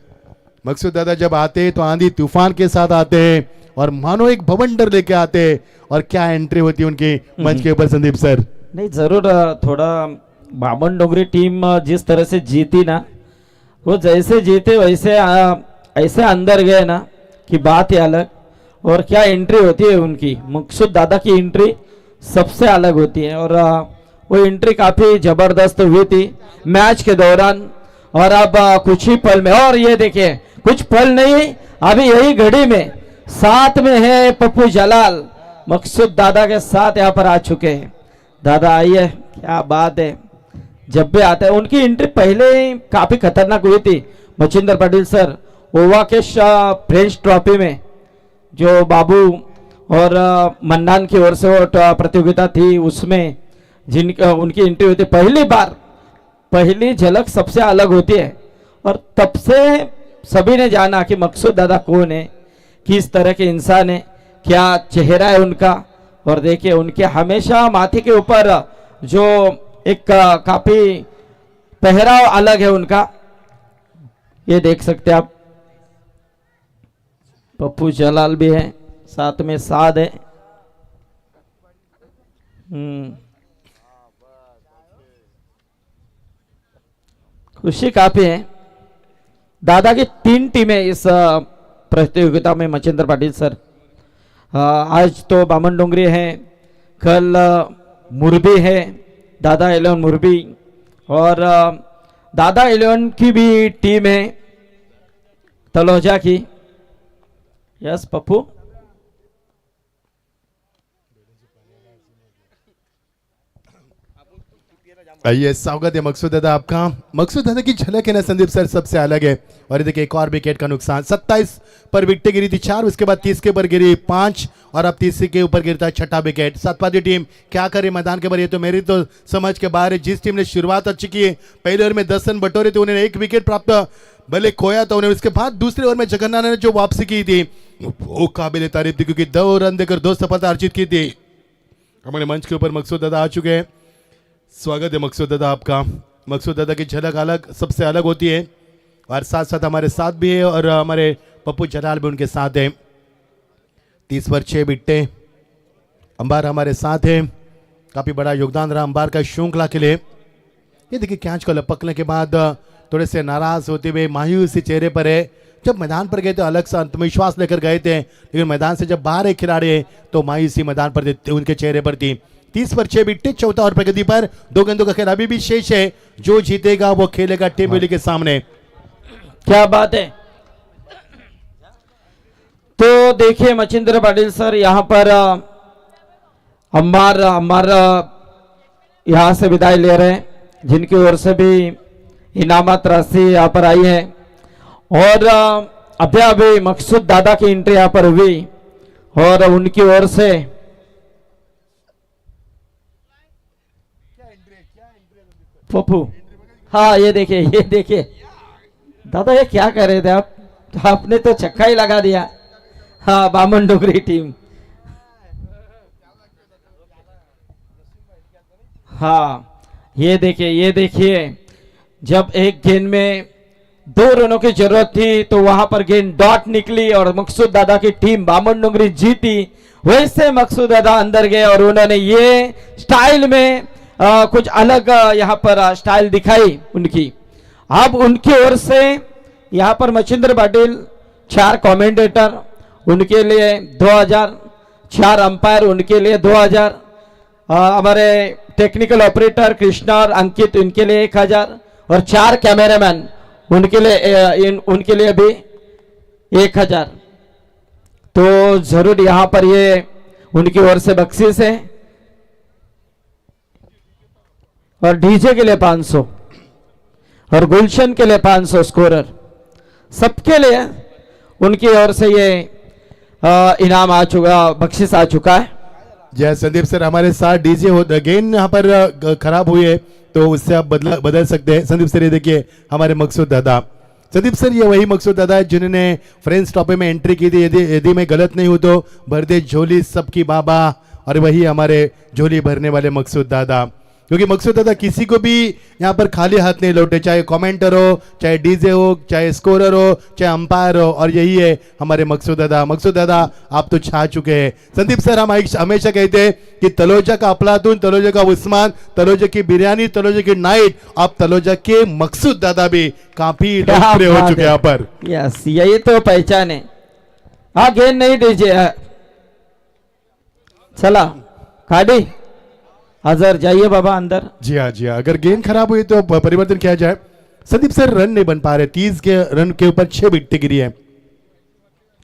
मकसूद दादा जब आते हैं तो आंधी तूफान के साथ आते हैं और मानो एक भवंडर लेके आते हैं। और क्या एंट्री होती है उनकी मंच के ऊपर संदीप सर। नहीं जरूर, थोड़ा बामन डोंगरी टीम जिस तरह से जीती ना, वो जैसे जीते वैसे ऐसे अंदर गए ना कि बात ही अलग। और क्या एंट्री होती है उनकी, मकसूद दादा की एंट्री सबसे अलग होती है। और वो एंट्री काफी जबरदस्त हुई थी मैच के दौरान। और अब कुछ ही पल में, और ये देखिए कुछ पल नहीं, अभी यही घड़ी में साथ में है पप्पू जलाल, मकसूद दादा के साथ यहाँ पर आ चुके हैं। दादा आइए, क्या बात है, जब भी आते हैं उनकी एंट्री पहले ही काफी खतरनाक हुई थी। मचिंदर पाटिल सर, ओवा के फ्रेंच ट्रॉफी में जो बाबू और मन्नान की ओर से वो प्रतियोगिता थी, उसमें जिनका उनकी एंट्री हुई थी पहली बार, पहली झलक सबसे अलग होती है। और तब से सभी ने जाना कि मकसूद दादा कौन है, किस तरह के इंसान है, क्या चेहरा है उनका। और देखिए उनके हमेशा माथे के ऊपर जो एक काफी पहराव अलग है उनका, ये देख सकते हैं आप। पप्पू जलाल भी है साथ में, साद है। खुशी काफी है। दादा की 3 टीमें इस प्रतियोगिता में, मचिंदर पाटिल सर। आज तो बामन डोंगरी है, कल मुरबी है, दादा 11 मुरबी। और दादा 11 की भी टीम है तलोजा की। यस पप्पू, आइए, स्वागत है मकसूद दादा आपका। मकसूद दादा की झलक है ना संदीप सर, सबसे अलग है। और देखिए एक और विकेट का नुकसान। 27 पर विकेट गिरी थी 4, उसके बाद 30 के ऊपर गिरी 5 और अब 30 के ऊपर गिरता है 6ठा विकेट। सतपादी टीम क्या करे मैदान के बाहर, ये तो मेरी तो समझ के बाहर है। जिस टीम ने शुरुआत अच्छी की है, पहले ओवर में 10 रन बटोरे थे, उन्होंने 1 विकेट प्राप्त भले खोया था उन्हें, उसके बाद दूसरे ओवर में जगन्नाथ ने जो वापसी की थी वो काबिल तारीफ थी, क्योंकि 2 रन देकर 2 सफलता अर्जित की थी। हमारे मंच के ऊपर मकसूद दादा आ चुके हैं। स्वागत है मकसूद दादा आपका। मकसूद दादा की झलक अलग, सबसे अलग होती है। और साथ साथ हमारे साथ भी है और हमारे पप्पू जलाल भी उनके साथ है। 30 पर 6 विकेटें। अंबार हमारे साथ है, काफ़ी बड़ा योगदान रहा अंबार का श्रृंखला के लिए। ये देखिए कैच को लपकने के बाद थोड़े से नाराज होते हुए मायूसी चेहरे पर है। जब मैदान पर गए थे अलग सा आत्मविश्वास लेकर गए थे, लेकिन मैदान से जब बाहर एक खिलाड़ी तो मायूसी मैदान पर उनके चेहरे पर थी। 30 पर 6 विकेट, चौथा और प्रगति पर 2 गेंदों का खेल अभी भी शेष है। जो जीतेगा वो खेलेगा टीम विली के सामने। क्या बात है। तो देखिए मचिंद्र पाटिल सर यहाँ पर अम्मार अम्मार यहाँ से विदाई ले रहे हैं, जिनकी ओर से भी इनामत राशि यहाँ पर आई है। और अभी अभी मकसूद दादा की एंट्री यहाँ पर हुई और उनकी ओर से पप्पू, हाँ ये देखिए दादा, ये क्या कर रहे थे आप? आपने तो छक्का ही लगा दिया। हाँ, बामन डोगरी टीम, हाँ ये देखिए जब एक गेंद में 2 रनों की जरूरत थी तो वहां पर गेंद डॉट निकली और मकसूद दादा की टीम बामन डोंगरी जीती। वैसे मकसूद दादा अंदर गए और उन्होंने ये स्टाइल में कुछ अलग यहाँ पर स्टाइल दिखाई उनकी। अब उनकी ओर से यहाँ पर मचिंद्र पाटिल, 4 कमेंटेटर उनके लिए 2000, 4 अंपायर उनके लिए 2000, हमारे टेक्निकल ऑपरेटर कृष्णा और अंकित उनके लिए 1000 और 4 कैमरामैन उनके लिए भी 1000। तो जरूर यहाँ पर ये उनकी ओर से बख्शीश है। और डीजे के लिए 500 और गुलशन के लिए 500 स्कोरर, सबके लिए उनकी ओर से ये इनाम आ चुका, बख्शिश आ चुका है। जय संदीप सर, हमारे साथ डीजे हो गेंद यहाँ पर खराब हुई है तो उससे आप बदल सकते हैं। संदीप सर ये देखिए हमारे मकसूद दादा, संदीप सर ये वही मकसूद दादा है जिन्होंने फ्रेंड्स टॉपे में एंट्री की थी। यदि मैं गलत नहीं हूं तो भर दे झोली सबकी बाबा, और वही हमारे झोली भरने वाले मकसूद दादा। क्योंकि मकसूद दादा किसी को भी यहाँ पर खाली हाथ नहीं लौटे, चाहे कमेंटर हो, चाहे डीजे हो, चाहे स्कोरर हो, चाहे अंपायर हो, और यही है हमारे मकसूद दादा। मकसूद दादा आप तो छा चुके हैं। संदीप सर हम हमेशा कहते हैं कि तलोजा का अफलातून, तलोजा का उस्मान, तलोजा की बिरयानी, तलोजा की नाइट, आप तलोजा के मकसूद दादा भी काफी लोकप्रिय हो चुके यहाँ पर। यस, यही तो पहचान है। हाँ, गेंद नहीं दीजिए, चला खाड़ी अजहर, जाइए बाबा अंदर। जी हाँ जी हाँ, अगर गेंद खराब हुई तो परिवर्तन किया जाए। संदीप सर रन नहीं बन पा रहे, 30 के रन के ऊपर 6 विकेट गिरी है।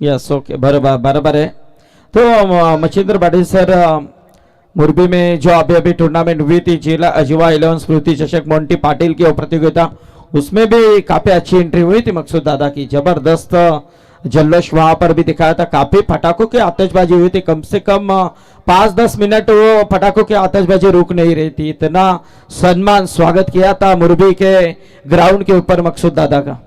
यस, ओके, बराबर है। तो मचिंद्र पाटिल सर, मुरबी में जो अभी टूर्नामेंट हुई थी जिला 11 स्मृति चषक मोंटी पाटिल की प्रतियोगिता, उसमें भी काफी अच्छी एंट्री हुई थी मकसूद दादा की। जबरदस्त जल्लोश वहां पर भी दिखाया था, काफी पटाखों की आतिशबाजी हुई थी। कम से कम 5-10 मिनट वो पटाखों की आतिशबाजी रुक नहीं रही थी। इतना सम्मान स्वागत किया था मुरबी के ग्राउंड के ऊपर मकसूद दादा का।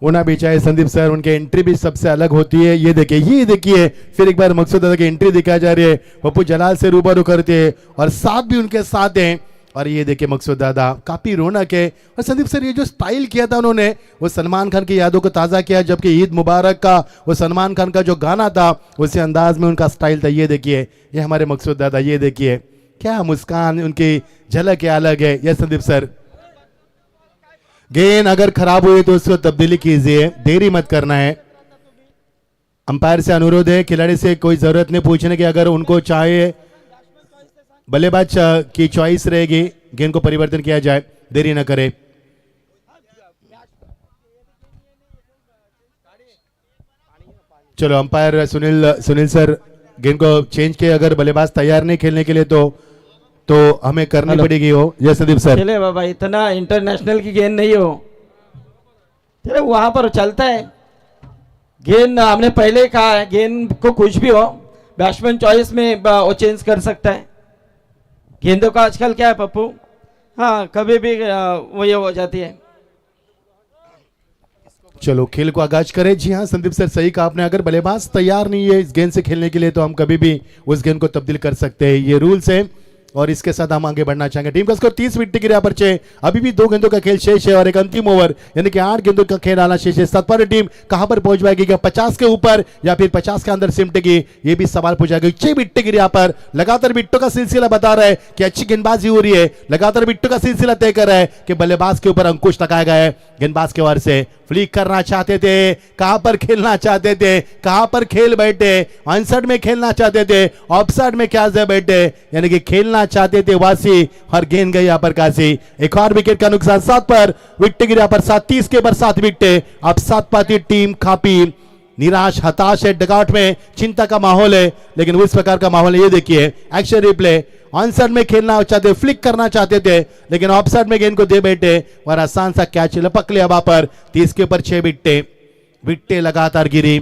होना भी चाहिए संदीप सर, उनके एंट्री भी सबसे अलग होती है। ये देखिए फिर एक बार मकसूद दादा की एंट्री दिखाई जा रही है। पप्पू जलाल से रूबरू करते हैं और साथ भी उनके साथ हैं। और ये देखिए मकसूद दादा, काफी रौनक है। और संदीप सर ये जो स्टाइल किया था उन्होंने, वो सलमान खान की यादों को ताज़ा किया, जबकि ईद मुबारक का वो सलमान खान का जो गाना था उसी अंदाज में उनका स्टाइल था। ये देखिए, ये हमारे मकसूद दादा, ये देखिए क्या मुस्कान, उनकी झलक क्या अलग है। ये संदीप सर, गेंद अगर खराब हुई तो उसको तब्दीली कीजिए, देरी मत करना है। अंपायर से अनुरोध है, खिलाड़ी से कोई जरूरत नहीं पूछने की, अगर उनको चाहे बल्लेबाज की चॉइस रहेगी, गेंद को परिवर्तन किया जाए, देरी न करे। चलो अंपायर सुनील सर गेंद को चेंज किए, अगर बल्लेबाज तैयार नहीं खेलने के लिए तो हमें करनी पड़ेगी हो। जय संदीप सर, चले बाबा, इतना इंटरनेशनल की गेंद नहीं हो, चले वहां पर चलता है गेंद। हमने पहले ही कहा है, गेंद को कुछ भी हो बैट्समैन चॉइस में वो चेंज कर सकता है। गेंदों का आजकल क्या है पप्पू, हाँ कभी भी वो ये हो जाती है। चलो खेल को आगाज करें। जी हाँ संदीप सर, सही कहा आपने, अगर बल्लेबाज तैयार नहीं है इस गेंद से खेलने के लिए तो हम कभी भी उस गेंद को तब्दील कर सकते हैं, ये रूल्स है। और इसके साथ हम आगे बढ़ना चाहेंगे। टीम का स्कोर 30 विकेट गिरा पर 6, अभी भी 2 गेंदों का खेल शेष है और एक अंतिम ओवर यानी कि 8 गेंदों का खेल आना शेष है। सतपारी टीम कहां पर पहुंच पाएगी, क्या 50 के ऊपर या फिर 50 के अंदर सिमटेगी, ये भी सवाल पूछा गया। 6 विकेट गिरे यहाँ पर, लगातार विकेटों का सिलसिला बता रहा है कि अच्छी गेंदबाजी हो रही है, लगातार विकेटों का सिलसिला तय कर रहा है कि बल्लेबाज के ऊपर अंकुश लगाया गया है। गेंदबाज के ओर से फ्लिक करना चाहते थे, कहां पर खेलना चाहते थे, कहां पर खेल बैठे, ऑनसाइड में खेलना चाहते थे, ऑफसाइड में क्या से बैठे, यानी कि खेलना चाहते थे वासी और गेंद गई यहाँ पर काशी। एक और विकेट का नुकसान, 7 पर विकेट गिरा पर 7, 30 के ऊपर 7 विकेट। अब 7 पाती टीम काफी निराश हताश है, डगआउट में चिंता का माहौल है, लेकिन उस प्रकार का माहौल है। ये देखिए एक्शन रिप्ले, ऑनसाइड में खेलना चाहते, फ्लिक करना चाहते थे, लेकिन ऑफसाइड में गेंद को दे बैठे और आसान सा कैच लपक लिया वहां पर। 30 के ऊपर 6 विकेटें लगातार गिरी।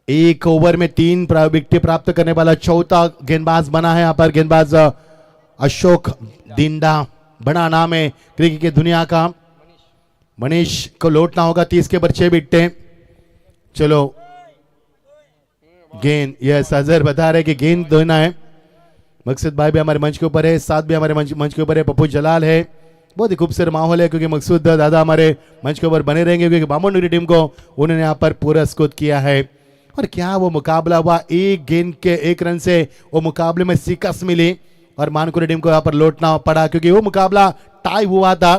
एक ओवर में 3 विकेट प्राप्त करने वाला चौथा गेंदबाज बना है यहाँ पर गेंदबाज अशोक दिंडा। बड़ा नाम है क्रिकेट की दुनिया का। मनीष को लौटना होगा। 30 के ऊपर 6 विकेटें। चलो गेंद, यस अजहर बता रहे कि गेंद देना है। मकसूद भाई भी हमारे मंच के ऊपर है, साथ भी हमारे मंच के ऊपर है पप्पू जलाल है। बहुत ही खूबसूरत माहौल है क्योंकि मकसूद दादा हमारे मंच के ऊपर बने रहेंगे क्योंकि बामन टीम को उन्होंने यहाँ पर पुरस्कृत किया है। और क्या वो मुकाबला हुआ, एक गेंद के 1 रन से वो मुकाबले में शिकस्त मिली और मानकुरी टीम को यहाँ पर लौटना पड़ा क्योंकि वो मुकाबला टाई हुआ था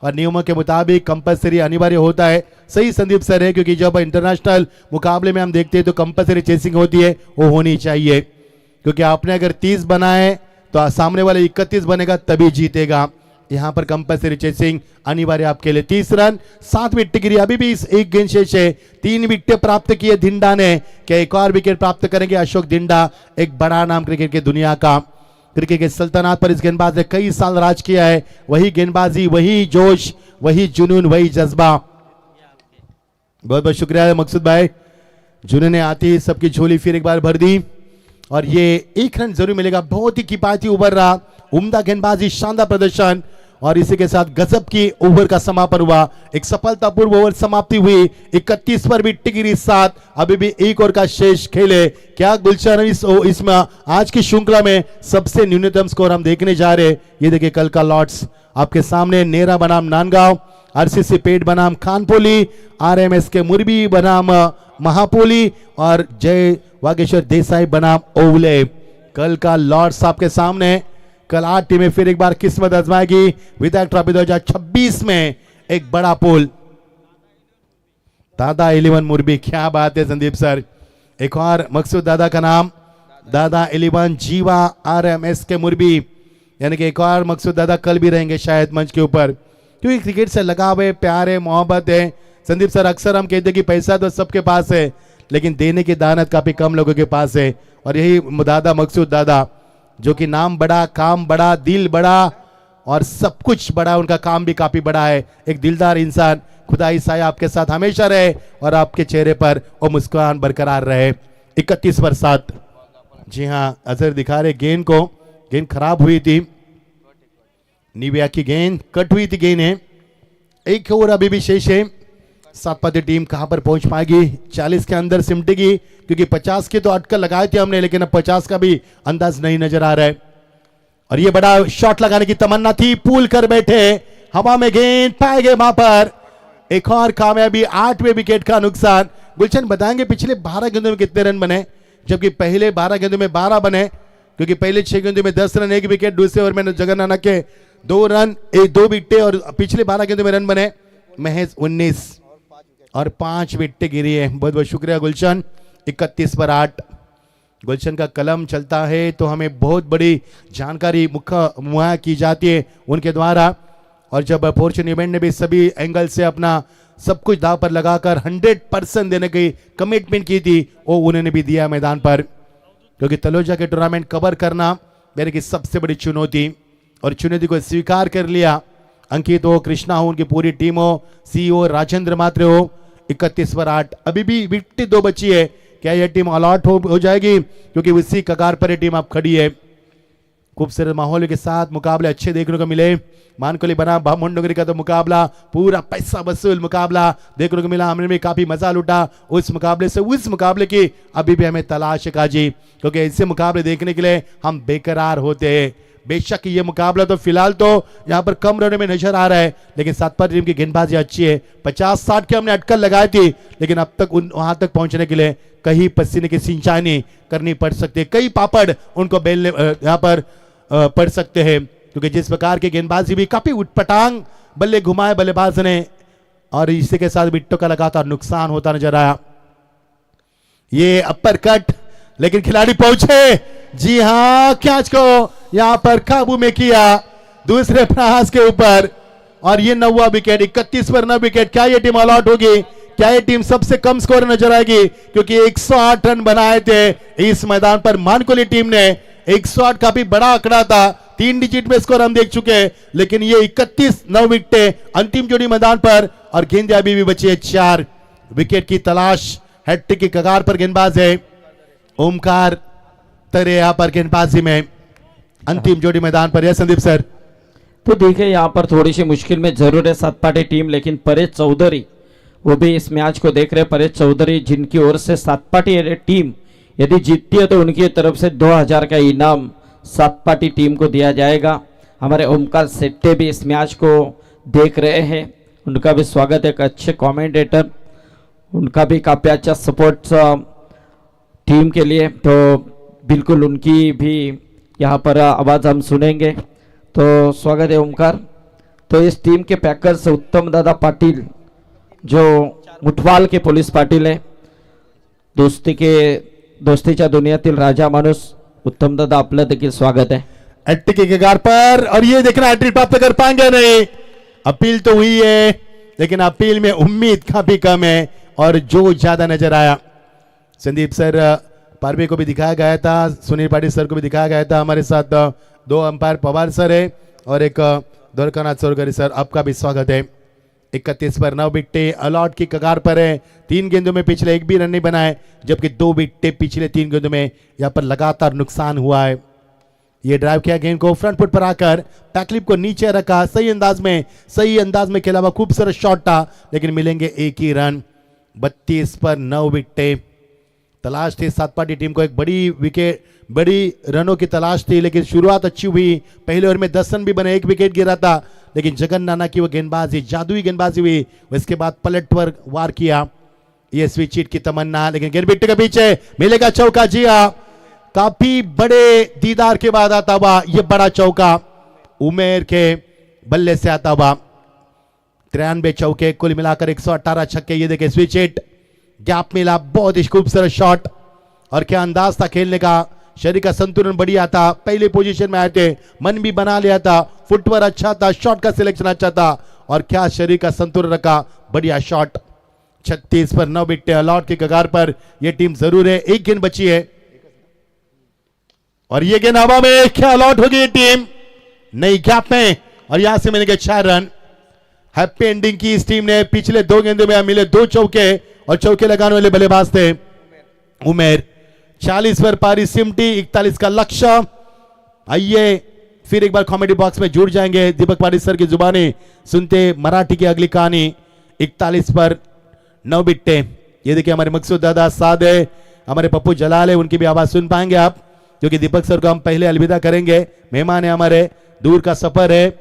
और नियमों के मुताबिक कंपलसरी अनिवार्य होता है। सही संदीप सर है क्योंकि जब इंटरनेशनल मुकाबले में हम देखते हैं तो कंपलसरी चेसिंग होती है, वो होनी चाहिए क्योंकि आपने अगर 30 बनाए तो सामने वाले 31 बनेगा तभी जीतेगा। यहां पर कंपलसरी चेसिंग अनिवार्य आपके लिए। 30 रन 7 विकेट गिरी। अभी भी इस एक गेंद शेष है। 3 विकेट प्राप्त किए दिंडा ने। क्या एक और विकेट प्राप्त करेंगे अशोक दिंडा? एक बड़ा नाम क्रिकेट की दुनिया का। क्रिकेट के सल्तनत पर इस गेंदबाज ने कई साल राज किया है। वही गेंदबाजी, वही जोश, वही जुनून, वही जज्बा। बहुत बहुत शुक्रिया मकसूद भाई, जुनून आती सबकी झोली फिर एक बार भर दी और ये 1 रन जरूर मिलेगा। बहुत ही किफायती ओवर रहा, उम्दा गेंदबाजी, शानदार प्रदर्शन और इसी के साथ गजब की ओवर का समापन हुआ। एक सफलतापूर्व ओवर समाप्ति हुई। 31 पर भी टिगिरी 7। अभी भी 1 ओवर का शेष खेले। क्या गुलशन इसमें आज की श्रृंखला में सबसे न्यूनतम स्कोर हम देखने जा रहे। ये देखिए कल का लॉर्ड्स आपके सामने। नेरा बनाम नांदगांव, आरसीसी पेट बनाम खानपोली, आरएमएस के मुरबी बनाम महापोली और जय वागेश्वर देसाई बनाम ओवले। कल का लॉर्ड्स आपके सामने। कल 8 टीमें फिर एक बार किस्मत आजमाएगी। विधायक ट्रॉफी 2026 में एक बड़ा पोल। दादा 11 मुरबी, क्या बात है संदीप सर। एक और मकसूद दादा का नाम, दादा 11 जीवा आरएमएस के मुरबी, यानी कि एक और मकसूद दादा कल भी रहेंगे शायद मंच के ऊपर क्योंकि क्रिकेट से लगाव है, प्यार है, मोहब्बत है। संदीप सर अक्सर हम कहते हैं कि पैसा तो सबके पास है लेकिन देने की दानत काफी कम लोगों के पास है और यही दादा मकसूद दादा जो कि नाम बड़ा, काम बड़ा, दिल बड़ा और सब कुछ बड़ा, उनका काम भी काफी बड़ा है। एक दिलदार इंसान। खुदा ई साया आपके साथ हमेशा रहे और आपके चेहरे पर वो मुस्कुराहट बरकरार रहे। 31 पर 7। जी हाँ, अजहर दिखा रहे गेंद को। गेंद खराब हुई थी, निविया की गेंद कट हुई थी गेंद है। 1 ओवर अभी भी शेष है। 7 पति टीम कहां पर पहुंच पाएगी? 40 के अंदर सिमटेगी क्योंकि 50 के तो अटकल लगाए थे हमने लेकिन अब 50 का भी अंदाज नहीं नजर आ रहा है। और ये बड़ा शॉट लगाने की तमन्ना थी, पुल कर बैठे, हवा में गेंद पाए गए वहां पर। एक और कामयाबी, 8वें विकेट का नुकसान। गुलशन बताएंगे पिछले 12 गेंदों में कितने रन बने जबकि पहले 12 गेंदों में 12 बने क्योंकि पहले 6 गेंदों में 10 रन 1 विकेट, दूसरे ओवर में जगन नानक के 2 रन 2 विकेट और पिछले 12 गेंदों में रन बने महज 19 और 5 विकेट गिरी है। बहुत बहुत शुक्रिया गुलशन। 31 पर 8। गुलशन का कलम चलता है तो हमें बहुत बड़ी जानकारी मुहैया की जाती है उनके द्वारा और जब फॉर्चून इवेंट ने भी सभी एंगल से अपना सब कुछ दाव पर लगाकर 100% देने की कमिटमेंट की थी, वो उन्होंने भी दिया मैदान पर क्योंकि तलोजा के टूर्नामेंट कवर करना मेरे की सबसे बड़ी चुनौती और चुनौती को स्वीकार कर लिया। अंकित हो, कृष्णा हो, उनकी पूरी टीम हो, सीईओ राजेंद्र मात्रे हो। 31 पर 8। अभी भी विकेट 2 बची है। क्या यह टीम ऑल आउट हो जाएगी क्योंकि उसी कगार पर यह टीम अब खड़ी है। खूबसूरत माहौल के साथ मुकाबले अच्छे देखने को मिले। मानकोली बना बामुंडगरी का तो मुकाबला पूरा पैसा वसूल मुकाबला देखने को मिला। हमने भी काफी मजा लूटा उस मुकाबले से। उस मुकाबले की अभी भी हमें तलाश है काजी क्योंकि ऐसे मुकाबले देखने के लिए हम बेकरार होते हैं। बेशक ये मुकाबला तो फिलहाल तो यहाँ पर कम रनों में नजर आ रहा है लेकिन 7 पर टीम की गेंदबाजी अच्छी है। 50-60 के हमने अटकल लगाई थी लेकिन अब तक वहां तक पहुंचने के लिए कहीं पसीने की सिंचाई करनी पड़ सकती है, कई पापड़ उनको बेलने यहाँ पर पड़ सकते हैं क्योंकि जिस प्रकार की गेंदबाजी भी काफी उटपटांग बल्ले घुमाए बल्लेबाज ने और इसी के साथ विकेटों का लगातार नुकसान होता नजर आया। ये अपर कट लेकिन खिलाड़ी पहुंचे। जी हां, कैच को यहां पर काबू में किया दूसरे प्रयास के ऊपर और ये 9वां विकेट, 31 पर 9 विकेट। क्या ये टीम ऑल आउट होगी? क्या ये टीम सबसे कम स्कोर नजर आएगी? क्योंकि 108 रन बनाए थे इस मैदान पर मानकोली टीम ने। 108 काफी बड़ा आंकड़ा था, 3 डिजिट में स्कोर हम देख चुके हैं, लेकिन ये 31 9 विकेटें अंतिम जोड़ी मैदान पर, और गेंदें अभी भी बची है 4 विकेट की तलाश। हैट्रिक की कगार पर गेंदबाज है ओमकार तरे यहाँ पर गेंदबाजी में अंतिम जोड़ी मैदान पर है। संदीप सर, तो देखिए यहाँ पर थोड़ी सी मुश्किल में जरूर है सातपाटी टीम, लेकिन परेश चौधरी वो भी इस मैच को देख रहे हैं। परेश चौधरी जिनकी ओर से सातपाटी टीम यदि जीतती है तो उनकी तरफ से 2000 का इनाम सातपाटी टीम को दिया जाएगा। हमारे ओमकार सेट्टे भी इस मैच को देख रहे हैं, उनका भी स्वागत है। एक अच्छे कमेंटेटर, उनका भी काफ़ी अच्छा सपोर्ट टीम के लिए, तो बिल्कुल उनकी भी यहाँ पर आवाज़ हम सुनेंगे। तो स्वागत है ओमकार। तो इस टीम के पैकर से उत्तम दादा पाटिल जो मुठवाल के पोलीस पाटील आहे, दोस्तीच्या दुनियातील राजा माणूस उत्तम दादा, आपलं देखील स्वागत है। हैट्रिक की कगार पर, और ये देखना हैट्रिक प्राप्त कर पाएंगे नहीं। अपील तो हुई है, लेकिन अपील में उम्मीद काफी कम है और जो ज्यादा नजर आया। संदीप सर, पारवे को भी दिखाया गया था, सुनील पाटिल सर को भी दिखाया गया था। हमारे साथ 2 अंपायर पवार सर है और एक द्वारकानाथ सोरगरी सर, आपका भी स्वागत है। 31 पर 9 विकेटें अलॉट की कगार पर है। 3 गेंदों में पिछले 1 भी रन नहीं बनाए, जबकि 2 विकेटें पिछले 3 गेंदों में यहाँ पर लगातार नुकसान हुआ है। ये ड्राइव किया गेंद को फ्रंट फुट पर आकर, पैकलिप को नीचे रखा, सही अंदाज में खेला हुआ खूबसूरत शॉट था, लेकिन मिलेंगे 1 ही रन। 32 पर 9 विकेटें तलाश थी सातपाटी टीम को, एक बड़ी रनों की तलाश थी, लेकिन शुरुआत अच्छी हुई। पहले ओवर में 10 रन भी बने, 1 विकेट गिरा था, लेकिन जगन नाना की वो गेंदबाजी, जादुई गेंदबाजी हुई। इसके बाद पलट पर वार किया, ये स्विच हिट की तमन्ना, लेकिन गेंद बिट्टे के पीछे मिलेगा चौका। जी हाँ, काफी बड़े दीदार के बाद आता हुआ ये बड़ा चौका उमेर के बल्ले से आता हुआ। 93 चौके, कुल मिलाकर 118 छक्के। ये देखे स्विच हिट, गैप मिला, बहुत ही खूबसूरत शॉट, और क्या अंदाज था खेलने का। शरीर का संतुलन बढ़िया था, पहले पोजीशन में आए थे, मन भी बना लिया था, फुटवर्क अच्छा था, शॉट का सिलेक्शन अच्छा था, और क्या शरीर का संतुलन रखा, बढ़िया शॉट। 36 पर 9 विकेटें अलॉट की कगार पर यह टीम जरूर है। 1 गेंद बची है और ये गेंद हवा में, क्या अलॉट होगी ये टीम नई गैप में, और यहां से मिलेंगे 4 रन। हैप्पी एंडिंग की इस टीम ने। पिछले 2 गेंदों में मिले 2 चौके, और चौके लगाने वाले बल्लेबाज थे उमेर। 40 पर पारी सिमटी, 41 का लक्ष्य। आइए फिर एक बार कॉमेडी बॉक्स में जुड़ जाएंगे, दीपक पाटिल सर की जुबानी सुनते मराठी की अगली कहानी। 41 पर 9 विकेटें। ये देखिए हमारे मकसूद दादा साद है, हमारे पप्पू जलाल है, उनकी भी आवाज सुन पाएंगे आप, क्योंकि दीपक सर को हम पहले अलविदा करेंगे, मेहमान है हमारे, दूर का सफर है।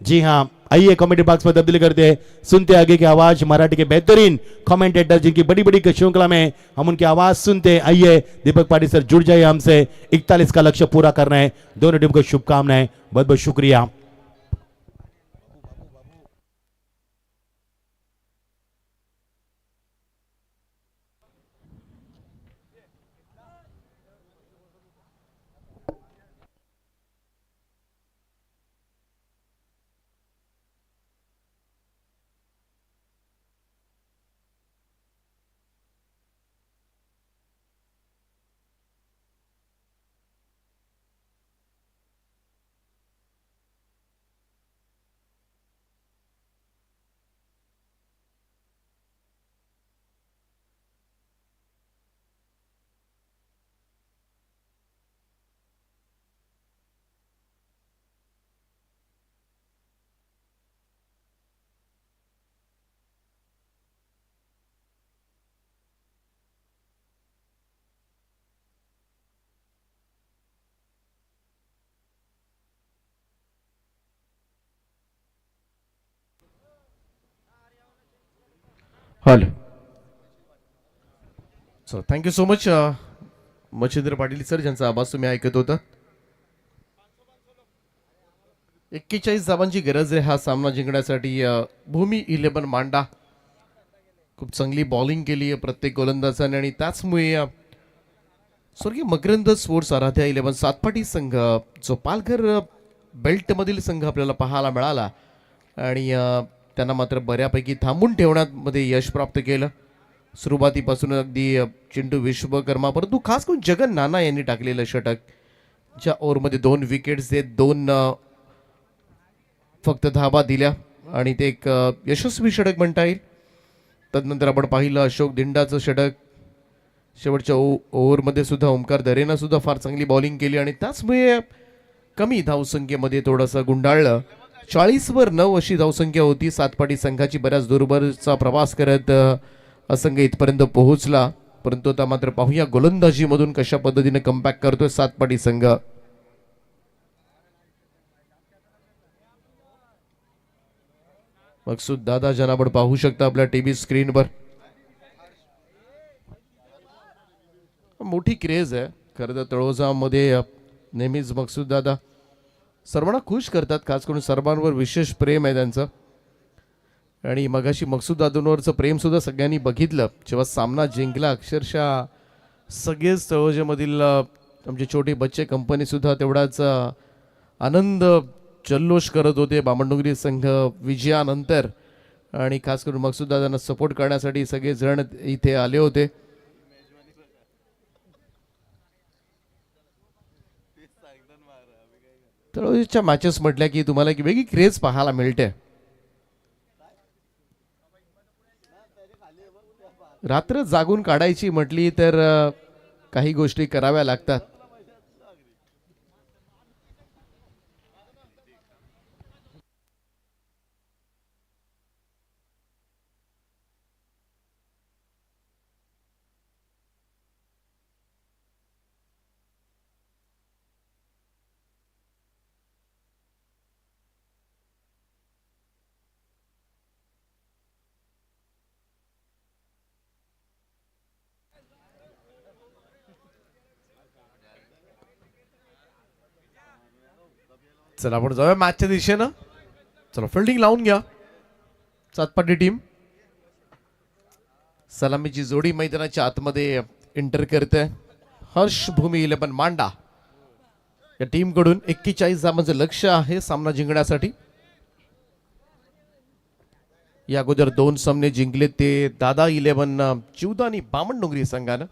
जी हाँ, आइए कमेंट बॉक्स में तब्दीली करते हैं, सुनते आगे की आवाज मराठी के बेहतरीन कमेंटेटर जिनकी बड़ी बड़ी श्रृंखला में हम उनकी आवाज सुनते हैं। आइए दीपक पाटिल सर जुड़ जाइए हमसे, 41 का लक्ष्य पूरा करना है। दोनों टीम को शुभकामनाएं, बहुत बहुत शुक्रिया। Hello, so thank you so much Machhindra Patil sir, ज्यांचा आवाज तुम्ही ऐकत होता. 41 धावांची गरज आहे हा सामना जिंकण्यासाठी. भूमी 11 मांडा खूप चांगली बॉलिंग केली आहे प्रत्येक गोलंदाजाने, आणि त्याचमुळे स्वर्गीय मकरंद स्पोर्ट्स आराध्या 11 सातपाटी संघ जो पालघर बेल्ट मधील संघ आपल्याला पाहायला मिळाला, आणि त्यांना मात्र बऱ्यापैकी थांबून ठेवण्यामध्ये यश प्राप्त केलं. सुरुवातीपासून अगदी चिंटू विश्वकर्मा, परंतु खास करून जगन नाना यांनी टाकलेलं षटक, ज्या ओव्हरमध्ये 2 विकेट्स देत 2 फक्त धाबा दिल्या आणि ते एक यशस्वी षटक म्हणता येईल. तदनंतर आपण पाहिलं अशोक दिंडाचं षटक. शेवटच्या ओव्हरमध्ये सुद्धा ओमकार दरेनं सुद्धा फार चांगली बॉलिंग केली आणि त्याचमुळे कमी धावसंख्येमध्ये थोडंसं गुंडाळलं. 40/9 अशी धावसंख्या होती. सातपाटी संघाची बऱ्याच दूरवरचा प्रवास करत असंघ इथपर्यंत पोहोचला. परंतु आता मात्र पाहूया गोलंदाजीमधून कशा पद्धतीने कमबॅक करतोय सातपाटी संघ. मकसूद दादा ज्यांना आपण पाहू शकता आपल्या टीव्ही स्क्रीनवर. मोठी क्रेज आहे खरं तर तळोजामध्ये. नेहमीच मकसूद दादा सर्वांना खुश करतात, खास करून सर्वांवर विशेष प्रेम आहे त्यांचं. आणि मगाशी मकसूद दादांवरचं प्रेम सुद्धा सगळ्यांनी बघितलं जेव्हा सामना जिंकला. अक्षरशः सगळेच तळोजामधील आमचे छोटे बच्चे कंपनी सुद्धा तेवढाच आनंद जल्लोष करत होते बामणडोंगरी संघ विजयानंतर. आणि खास करून मकसूद दादांना सपोर्ट करण्यासाठी सगळे जण इथे आले होते. तळोजाच्या मॅचेस म्हटल्या की तुम्हाला एक वेगळी क्रेज पाहायला मिळते. रात्र जागून काढायची म्हटली तर काही गोष्टी कराव्या लागतात. चला आपण जाऊया मॅचच्या दिशेनं. चला फिल्डिंग लावून घ्या सातपाटी टीम. सलामीची जोडी मैदानाच्या आतमध्ये एंटर करते. हर्ष भूमी 11 मांडा या टीम कडून 41 धावांचं लक्ष आहे सामना जिंकण्यासाठी. या अगोदर 2 सामने जिंकले ते दादा 11 चिवदा आणि बामणडोंगरी संघानं.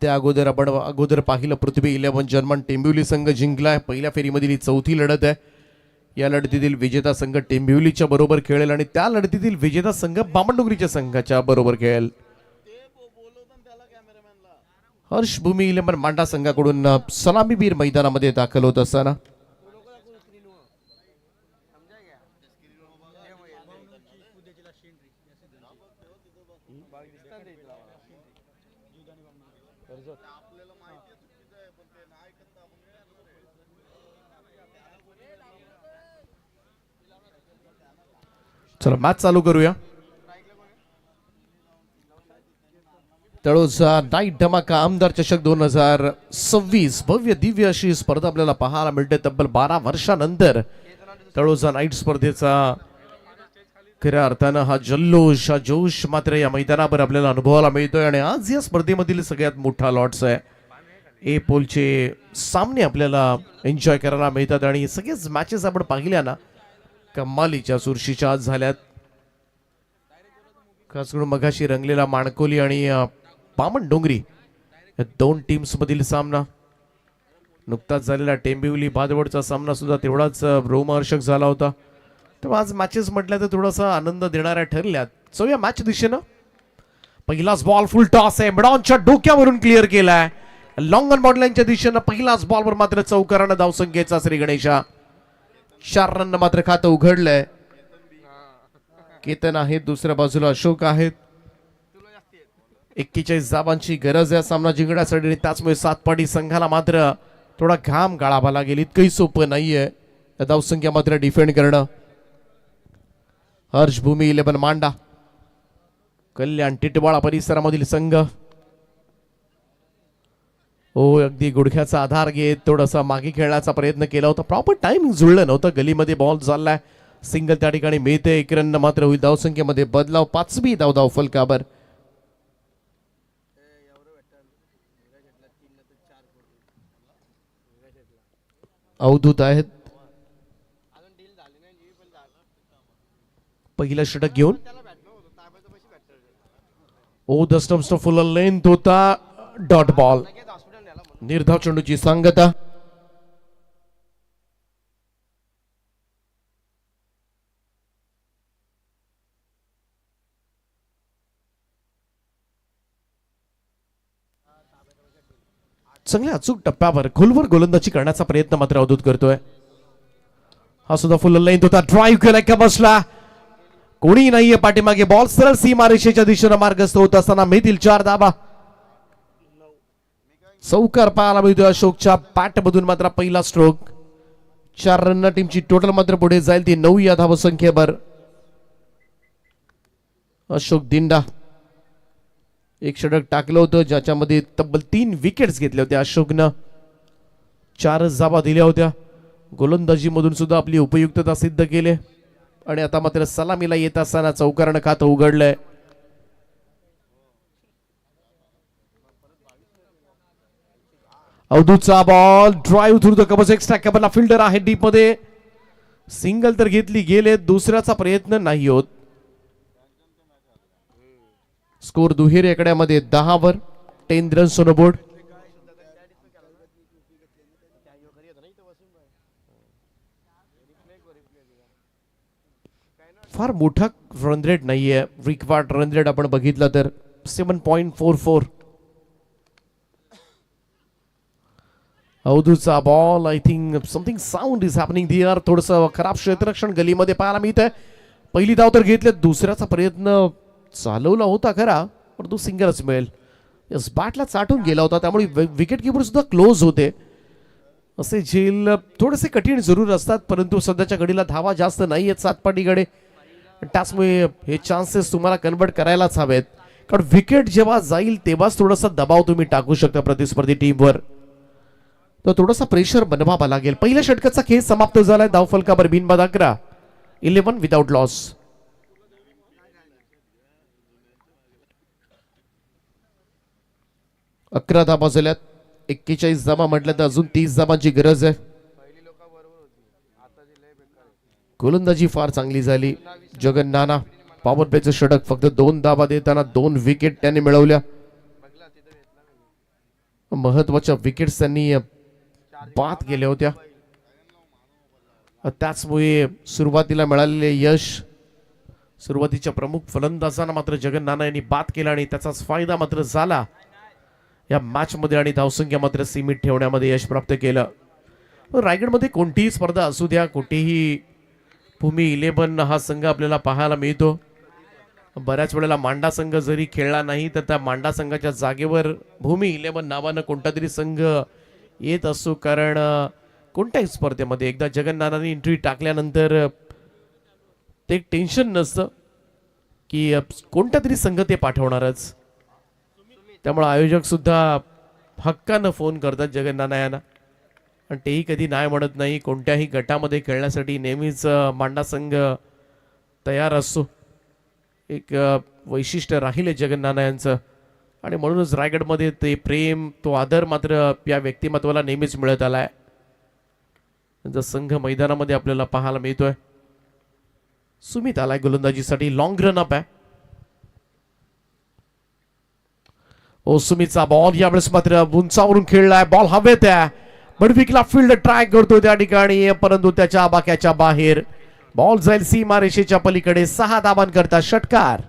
त्या अगोदर पाहिलं पृथ्वी 11 जर्मन टेंबिवली संघ जिंकलाय. पहिल्या फेरीमधील ही 4थी लढत आहे. या लढतीतील विजेता संघ टेंबिवलीच्या बरोबर खेळेल आणि त्या लढतीतील विजेता संघ बामणडोंगरीच्या संघाच्या बरोबर खेळेल. हर्ष भूमी 11 मांडा संघाकडून सलामीवीर मैदानामध्ये दाखल होत असताना चला मॅच चालू करूया. तळोजा नाईट धमाका आमदार चषक 2026 भव्य दिव्य अशी स्पर्धा आपल्याला पाहायला मिळते. तब्बल 12 वर्षानंतर तळोजा नाईट स्पर्धेचा खऱ्या अर्थानं हा जल्लोष हा जोश मात्र या मैदानावर आपल्याला अनुभवायला मिळतोय. आणि आज या स्पर्धेमधील सगळ्यात मोठा लॉट्स आहे. ए पोलचे सामने आपल्याला एन्जॉय करायला मिळतात आणि सगळेच मॅचेस आपण पाहिल्या ना कमालीच्या चुरशीच्या आज झाल्यात. खास करून मगाशी रंगलेला माणकोली आणि बामणडोंगरी या 2 टीम्स मधील सामना. नुकताच झालेला टेंबिवली भादवडचा सामना सुद्धा तेवढाच रोमहर्षक झाला होता. तेव्हा आज मॅचेस म्हटल्या तर थोडासा आनंद देणाऱ्या ठरल्यात. जाऊया मॅच दिशेनं. पहिलाच बॉल फुल टॉस आहे. मिडॉनच्या डोक्यावरून क्लिअर केलाय. लॉंग ऑन बॉटलाईनच्या दिशेनं पहिलाच बॉलवर मात्र चौकारानं धावसंख्येचा श्री गणेशा. 4 रन मात्र खातं उघडलंय. केतन आहेत, दुसऱ्या बाजूला अशोक आहेत. 41 धावांची गरज आहे सामना जिंकण्यासाठी आणि त्याचमुळे सातपाटी संघाला मात्र थोडा घाम गाळावा लागेल. इतकंही सोपं नाहीये धावसंख्या मात्र डिफेंड करणं. हर्ष भूमी 11 मांडा कल्याण टिटवाळा परिसरामधील संघ. हो अगदी गुडघ्याचा आधार घेत थोडासा मागे खेळण्याचा प्रयत्न केला होता. प्रॉपर टाइमिंग जुळलं नव्हतं. गलीमध्ये बॉल चाललाय. सिंगल त्या ठिकाणी मिळते. 1 रन मात्र होईल. धावसंख्येमध्ये बदलाव. 5वी धाव फलकावर. अवधूत आहेत पहिलं षटक घेऊन. ओ द स्टम्प्स फुल लेंथ होता डॉट बॉल. निर्धाव चेंडूची सांगता. चांगल्या अचूक टप्प्यावर खोलवर गोलंदाजी करण्याचा प्रयत्न मात्र अवधूत करतोय. हा सुद्धा फुल लेंथ होता. ड्राईव्ह केला का बसला. कोणी नाहीये पाठीमागे. बॉल सरळ सीमारेषेच्या दिशेने मार्गस्थ होत असताना मिळतील 4 धाबा. चौकार पाहायला मिळतोय अशोकच्या बॅटमधून मात्र पहिला स्ट्रोक. 4 रन टीमची टोटल मात्र पुढे जाईल ती 9 या धावसंख्येवर. अशोक दिंडा एक षटक टाकलं होतं ज्याच्यामध्ये तब्बल 3 विकेट्स घेतल्या होत्या अशोकनं. 4 धाबा दिल्या होत्या. गोलंदाजी मधून सुद्धा आपली उपयुक्तता सिद्ध केली आणि आता मात्र सलामीला येत असताना चौकारानं खातं उघडलंय. अवधूतचा ball drive through the covers. Extra कव्हरला फिल्डर आहे डीप मध्ये. सिंगल तर घेतली गेले. दुसऱ्याचा प्रयत्न नाही होत. स्कोर दुहेरी आकड्यामध्ये 10 वर 10 रन्स ऑन बोर्ड. फार मोठा रन रेट नाहीये. रिक्वायर्ड रन रेट आपण बघितलं तर 7.44. अवधूतचा ball. I think something sound is happening here. थोडंसं खराब क्षेत्ररक्षण गलीमध्ये पाहायला मिळतंय. पहिली धाव तर घेतले. दुसऱ्याचा प्रयत्न चालवला होता खरा परंतु सिंगलच मिळेल. यस बॅटला चाटून गेला होता त्यामुळे विकेट किपर सुद्धा क्लोज होते. असे झेल थोडेसे कठीण जरूर असतात परंतु सध्याच्या घडीला धावा जास्त नाही आहेत सातपाटीकडे. त्याचमुळे हे चान्सेस तुम्हाला कन्वर्ट करायलाच हवेत कारण विकेट जेव्हा जाईल तेव्हाच थोडासा दबाव तुम्ही टाकू शकता प्रतिस्पर्धी टीमवर. तर थोडासा प्रेशर बनवावा लागेल. पहिल्या षटकाचा खेळ समाप्त झालाय. धावफलकावर बिनबाद 11. 11 विदाउट लॉस. अकरा धाबा झाल्यात. 41 धाबा म्हटलं तर अजून 30 धाबांची गरज आहे. गोलंदाजी फार चांगली झाली. जगन नाना पॉवर प्लेचं षटक फक्त 2 धाबा देताना 2 विकेट त्याने मिळवल्या. महत्वाच्या विकेट्स त्यांनी बाद केल्या होत्या. त्याचमुळे सुरुवातीला मिळालेले यश सुरुवातीच्या प्रमुख फलंदाजांना मात्र जगन नाना यांनी बाद केला आणि त्याचाच फायदा मात्र झाला या मॅच मध्ये आणि धावसंख्या मात्र सीमित ठेवण्यामध्ये यश प्राप्त केलं. रायगडमध्ये कोणतीही स्पर्धा असू द्या कुठेही भूमी 11 हा संघ आपल्याला पाहायला मिळतो. बऱ्याच वेळेला मांडा संघ जरी खेळला नाही तर त्या मांडा संघाच्या जागेवर भूमी 11 नावानं कोणता तरी संघ येत असतो कारण कोणत्याही स्पर्धेमध्ये एकदा जगन नानांनी एंट्री टाकल्यानंतर ते टेन्शन नसतं की कोणत्या तरी संघ ते पाठवणारच. त्यामुळे आयोजक सुद्धा हक्कानं फोन करतात जगन नाना यांना आणि तेही कधी नाही म्हणत नाही. कोणत्याही गटामध्ये खेळण्यासाठी नेहमीच मांडा संघ तयार असतो. एक वैशिष्ट्य राहिले जगन नाना यांचं आणि म्हणूनच रायगडमध्ये ते प्रेम तो आदर मात्र या व्यक्तिमत्वाला नेहमीच मिळत आलाय. त्यांचा संघ मैदानामध्ये आपल्याला पाहायला मिळतोय. सुमित आलाय गोलंदाजीसाठी. लॉंग रन अप आहे. ओ सुमितचा बॉल यावेळेस मात्र उंचावरून खेळलाय. बॉल हवेत आहे. बडविकला फील्ड ट्राय करतो त्या ठिकाणी परंतु त्याच्या आबाक्याच्या बाहेर. बॉल जाईल सीमा रेषेच्या पलीकडे. 6 धाबांकरता षटकार.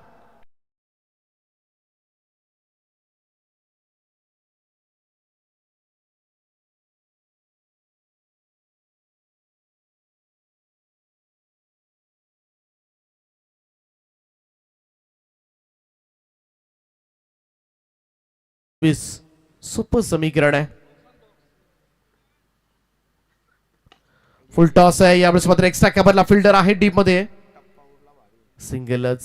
सुपर समीकरण आहे. फुल टॉस आहे. यावेळेस मात्र एक्स्ट्रा कव्हरला फिल्डर आहे डीप मध्ये. सिंगलच.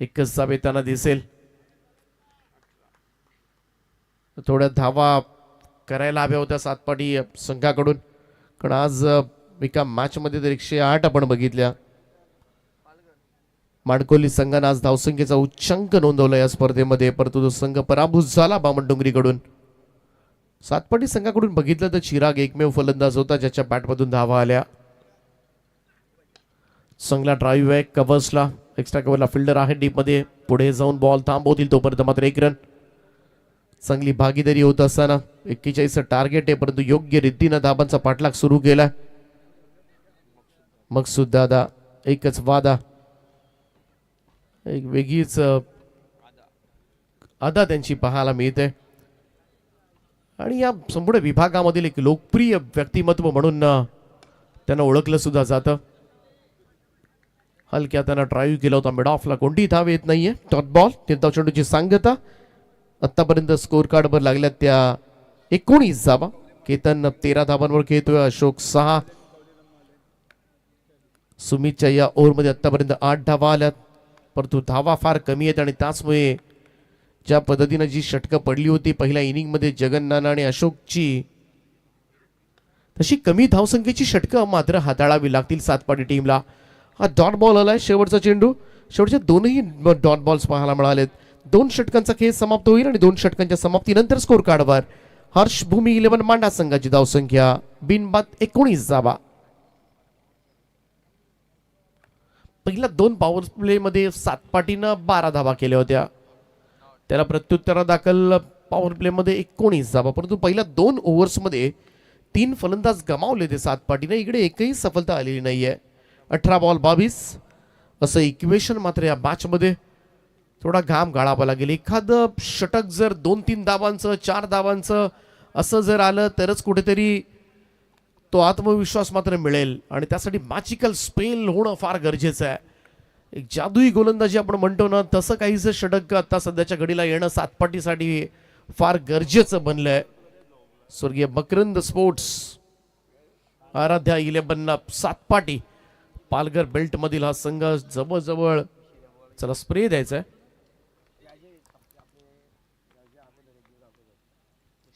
एकच धाव येताना दिसेल. थोड्या धावा करायला हव्या होत्या सातपाटी संघाकडून कारण आज एका मॅच मध्ये तर 108 आपण बघितल्या. माडकोली संघाने आज धावसंख्येचा उच्चांक नोंदवला या स्पर्धेमध्ये परंतु तो संघ पराभूत झाला बामणडोंगरीकडून. सातपाटी संघाकडून बघितलं तर चिराग एकमेव फलंदाज होता ज्याच्या बॅटमधून धावा आल्या. चांगला ड्राईव्ह आहे कव्हर्सला, एक्स्ट्रा कव्हरला फिल्डर आहे डीप मध्ये, पुढे जाऊन बॉल थांबवतील तोपर्यंत मात्र 1 रन. चांगली भागीदारी होत असताना 41 टार्गेट आहे, परंतु योग्य रीतीनं धाबांचा पाठलाग सुरू केला. मग सुद्धा दादा एकच वादा, एक वेगळीच अदा त्यांची पाहायला मिळते आणि या संपूर्ण विभागामधील एक लोकप्रिय व्यक्तिमत्व म्हणून त्यांना ओळखलं सुद्धा जातं. हलक्या त्यांना ड्राईव्ह केला होता, मिड ऑफला कोणतीही धाव येत नाहीये. डॉट बॉल, निर्धाव चेंडूची सांगता. आतापर्यंत स्कोर कार्डवर लागल्यात त्या 19 धावा. केतन 13 धावांवर खेळतोय, अशोक 6. सुमितच्या या ओव्हरमध्ये आतापर्यंत 8 धावा आल्यात, परंतु धावा फार कमी आहेत आणि त्याचमुळे ज्या पद्धतीनं जी षटकं पडली होती पहिल्या इनिंगमध्ये जगन नाना आणि अशोकची, तशी कमी धावसंख्येची षटकं मात्र हाताळावी लागतील सातपाटी टीमला. हा डॉट बॉल आलाय, शेवटचा चेंडू. शेवटचे दोनही डॉट बॉल्स पाहायला मिळालेत. 2 षटकांचा खेळ समाप्त होईल आणि 2 षटकांच्या समाप्तीनंतर स्कोर कार्डवर हर्ष भूमी 11 मांडा संघाची धावसंख्या बिनबाद 19 धावा. पहिल्या 2 पॉवर प्ले मध्ये सातपाटीनं 12 धावा केल्या होत्या, त्याला प्रत्युत्तरादाखल पॉवर प्ले मध्ये 19 धावा. परंतु पहिल्या 2 ओव्हर्समध्ये 3 फलंदाज गमावले ते सातपाटीने. इकडे एकही सफलता आलेली नाहीये. 18 बॉल 22 असं इक्वेशन मात्र या मॅच मध्ये थोडा घाम गाळावा लागेल. एखादं षटक जर 2-3 धावांचं 4 धावांचं असं जर आलं तरच कुठेतरी तो आत्मविश्वास मात्र मिळेल आणि त्यासाठी मॅजिकल स्पेल होणं फार गरजेचं आहे. एक जादुई गोलंदाजी आपण म्हणतो ना, तसं काहीच षटक आता सध्याच्या घडीला येणं सातपाटीसाठी फार गरजेचं बनलंय. स्वर्गीय मकरंद स्पोर्ट्स आराध्या 11 सातपाटी पालघर बेल्ट मधील हा संघ जवळजवळ, चला स्प्रे द्यायचा आहे,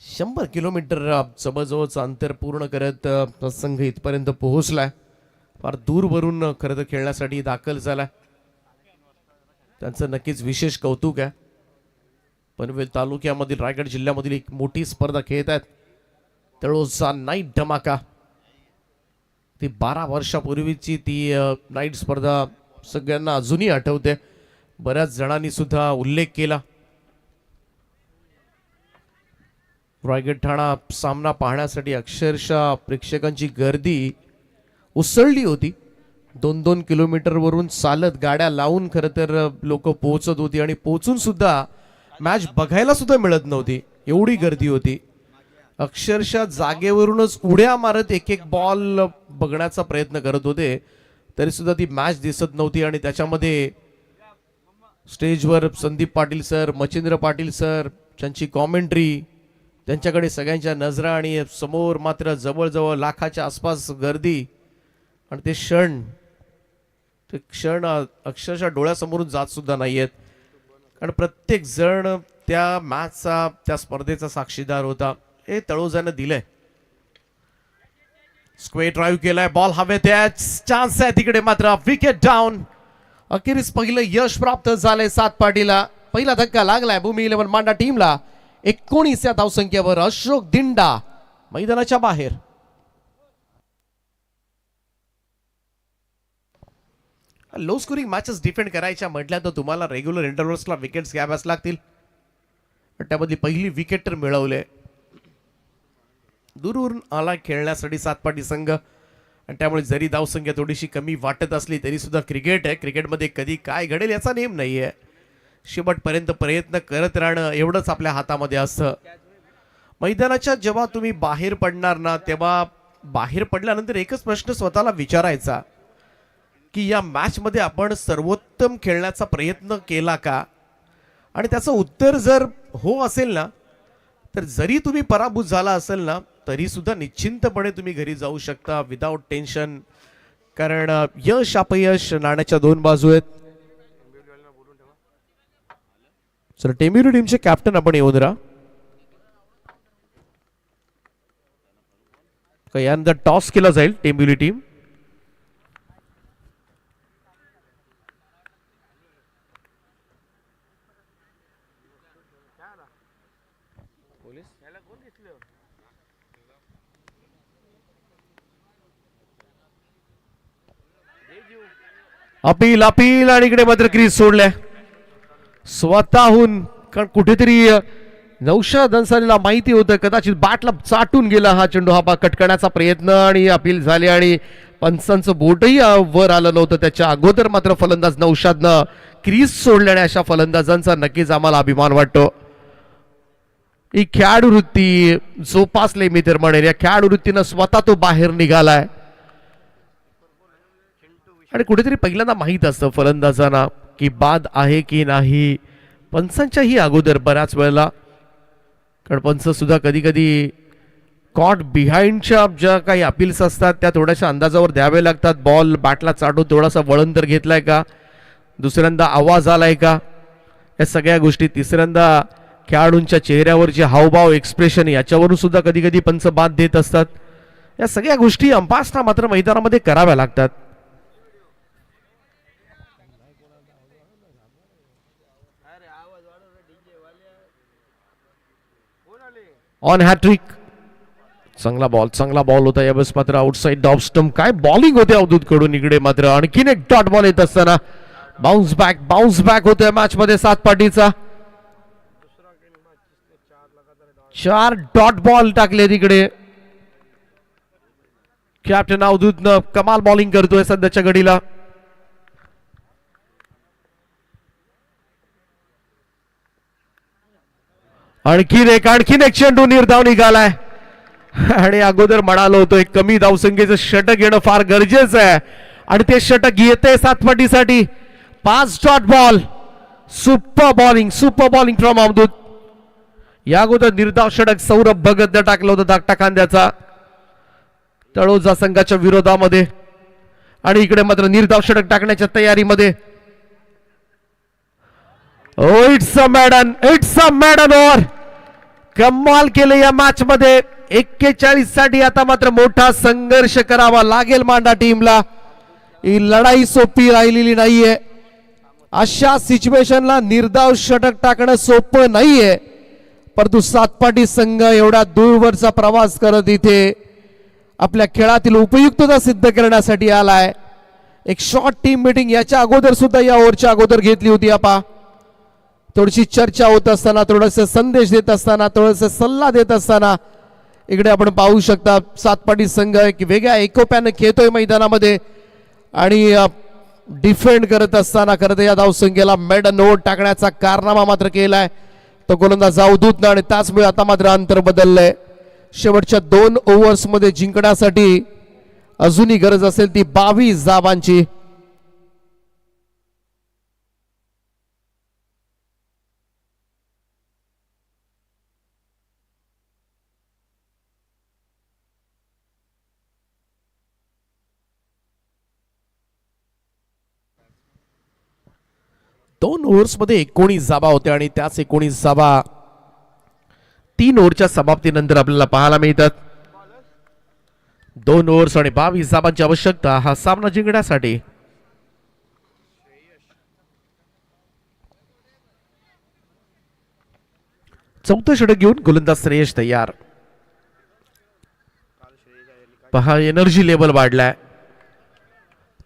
100 किलोमीटर जवळजवळचं अंतर पूर्ण करत संघ इथपर्यंत पोहोचलाय. फार दूरवरून खरं तर खेळण्यासाठी दाखल झालाय. त्यांचं नक्कीच विशेष कौतुक आहे. पनवेल तालुक्यामधील रायगड जिल्ह्यामधील एक मोठी स्पर्धा खेळत आहेत, तळोजा नाईट धमाका. ती 12 वर्षापूर्वीची ती नाईट स्पर्धा सगळ्यांना अजूनही आठवते. बऱ्याच जणांनी सुद्धा उल्लेख केला. रायगड ठाणा सामना पाहण्यासाठी अक्षरशः प्रेक्षकांची गर्दी उसळली होती. 2-2 किलोमीटर वरून चालत गाड्या लावून खरं तर लोक पोहोचत होती आणि पोहोचून सुद्धा मॅच बघायला सुद्धा मिळत नव्हती, एवढी गर्दी होती. अक्षरशः जागेवरूनच उड्या मारत एक बॉल बघण्याचा प्रयत्न करत होते, तरी सुद्धा ती मॅच दिसत नव्हती. आणि त्याच्यामध्ये स्टेजवर संदीप पाटील सर, मच्छिंद्र पाटील सर, त्यांची कॉमेंट्री, त्यांच्याकडे सगळ्यांच्या नजरा आणि समोर मात्र जवळजवळ लाखाच्या आसपास गर्दी. आणि ते क्षण अक्षरशः डोळ्यासमोरून जात सुद्धा नाहीयेत, कारण प्रत्येक जण त्या मॅचचा, त्या स्पर्धेचा साक्षीदार होता. हे तळोजानं दिलंय. स्क्वेअर ड्राईव्ह केलाय, बॉल हवेत आहे, चान्स आहे तिकडे, मात्र विकेट डाऊन. अखेरीस पहिलं यश प्राप्त झालंय सातपाटीला. पहिला धक्का लागलाय भूमी 11 मांडा टीमला. 19 या धावसंख्येवर अशोक दिंडा मैदानाच्या बाहेर. लो स्कोरिंग मॅचेस डिफेंड करायच्या म्हटल्या तर तुम्हाला रेग्युलर इंटरव्हल्सला विकेट्स घ्याव्याच लागतील. त्यामधली पहिली विकेट तर मिळवले. दूरवरून आला खेळण्यासाठी सातपाटी संघ आणि त्यामुळे जरी धावसंख्या थोडीशी कमी वाटत असली तरी सुद्धा क्रिकेट आहे. क्रिकेटमध्ये कधी काय घडेल याचा नेम नाहीये. शेवटपर्यंत प्रयत्न करत राहणं एवढंच आपल्या हातामध्ये असतं. मैदानाच्या जेव्हा तुम्ही बाहेर पडणार ना, तेव्हा बाहेर पडल्यानंतर एकच प्रश्न स्वतःला विचारायचा की या मॅच मध्ये आपण सर्वोत्तम खेळण्याचा प्रयत्न केला का. आणि त्याचं उत्तर जर हो असेल ना, तर जरी तुम्ही पराभूत झाला असेल ना तरी सुद्धा निश्चिंतपणे तुम्ही घरी जाऊ शकता विदाउट टेन्शन. कारण यश अपयश नाण्याच्या 2 बाजू आहेत. सर टेंबिवली टीमचे कॅप्टन आपण येऊन राहा. यानंतर टॉस केला जाईल. टेंबिवली टीम अपील अपील आणि इकडे मात्र क्रीज सोडल्या स्वतःहून. कारण कुठेतरी नौशाद अन्सारीला माहिती होतं कदाचित बॅटला चाटून गेला हा चेंडू, हा कट करण्याचा प्रयत्न आणि अपील झाले आणि पंचांचं बोटही वर आलं नव्हतं. त्याच्या अगोदर मात्र फलंदाज नौशादनं क्रीज सोडल्याने अशा फलंदाजांचा नक्कीच आम्हाला अभिमान वाटतो. ही खेळाडू वृत्ती जोपासले मी तर म्हणेन. या खेळाडू वृत्तीनं स्वतः तो बाहेर निघालाय आणि कुठेतरी पहिल्यांदा माहीत असतं फलंदाजांना की बाद आहे की नाही. पंचांच्याही अगोदर बऱ्याच वेळेला, कारण पंच सुद्धा कधी कधी कॉट बिहाइंडच्या ज्या काही अपील्स असतात त्या थोड्याशा अंदाजावर द्यावे लागतात. बॉल बॅटला चाटून थोडासा वळण तर घेतलाय का, दुसऱ्यांदा आवाज आलाय का, या सगळ्या गोष्टी. तिसऱ्यांदा खेळाडूंच्या चेहऱ्यावरचे हावभाव एक्सप्रेशन याच्यावरून सुद्धा कधी कधी पंच बाद देत असतात. या सगळ्या गोष्टी अंपासना मात्र मैदानामध्ये कराव्या लागतात. ऑन हॅट्रिक, चांगला बॉल होता यावेळेस मात्र आउटसाइड डॉप स्टंप. काय बॉलिंग होते अवधूत कडून. इकडे मात्र आणखीन एक डॉट बॉल येत असताना बाउन्स बॅक होतोय मॅच मध्ये सात पाटीचा. 4 डॉट बॉल टाकले तिकडे. कॅप्टन अवधूतनं कमाल बॉलिंग करतोय सध्याच्या घडीला. आणखीन एक चेंडू निर्धाव निघालाय आणि अगोदर म्हणालो होतो एक कमी धावसंख्येचं षटक येणं फार गरजेचं आहे आणि ते षटक येते सातपाटीसाठी. 5 dot ball. Super bowling from Avdhoot. या अगोदर निर्धाव षटक सौरभ भगतनं टाकलं होतं धाकटा खांद्याचा तळोजा संघाच्या विरोधामध्ये आणि इकडे मात्र निर्धाव षटक टाकण्याच्या तयारीमध्ये. It's a maiden over. कमाल केले या मॅच मध्ये. 41 साठी आता मात्र मोठा संघर्ष करावा लागेल मांडा टीमला. ही लढाई सोपी राहिलेली नाहीये. अशा सिच्युएशनला निर्धाव षटक टाकणं सोपं नाहीये, परंतु सातपाटी संघ एवढा दूरवरचा प्रवास करत इथे आपल्या खेळातील उपयुक्तता सिद्ध करण्यासाठी आलाय. एक शॉर्ट टीम मीटिंग याच्या अगोदर सुद्धा या ओव्हरच्या अगोदर घेतली होती. आपा थोडीशी चर्चा होत असताना, थोडासा संदेश देत असताना, थोडासा सल्ला देत असताना इकडे आपण पाहू शकता सातपाटी संघ एक वेगळ्या एकोप्याने खेळतोय मैदानामध्ये आणि डिफेंड करत असताना खरं तर या धावसंख्येला मेडन ओव्हर टाकण्याचा कारनामा मात्र केलाय तो गोलंदाज अवधूतनं आणि त्याचमुळे आता मात्र अंतर बदललंय. शेवटच्या 2 ओव्हर्स मध्ये जिंकण्यासाठी अजूनही गरज असेल ती 22 धावांची. दोन ओव्हर्स मध्ये 19 धावा होत्या आणि त्याच 19 धावा 3 ओव्हरच्या समाप्तीनंतर आपल्याला पाहायला मिळतात. 2 ओव्हर्स आणि 22 धावांची आवश्यकता हा सामना जिंकण्यासाठी. चौथं षटक घेऊन गोलंदाज श्रेयश तयार. पहा एनर्जी लेवल वाढलाय,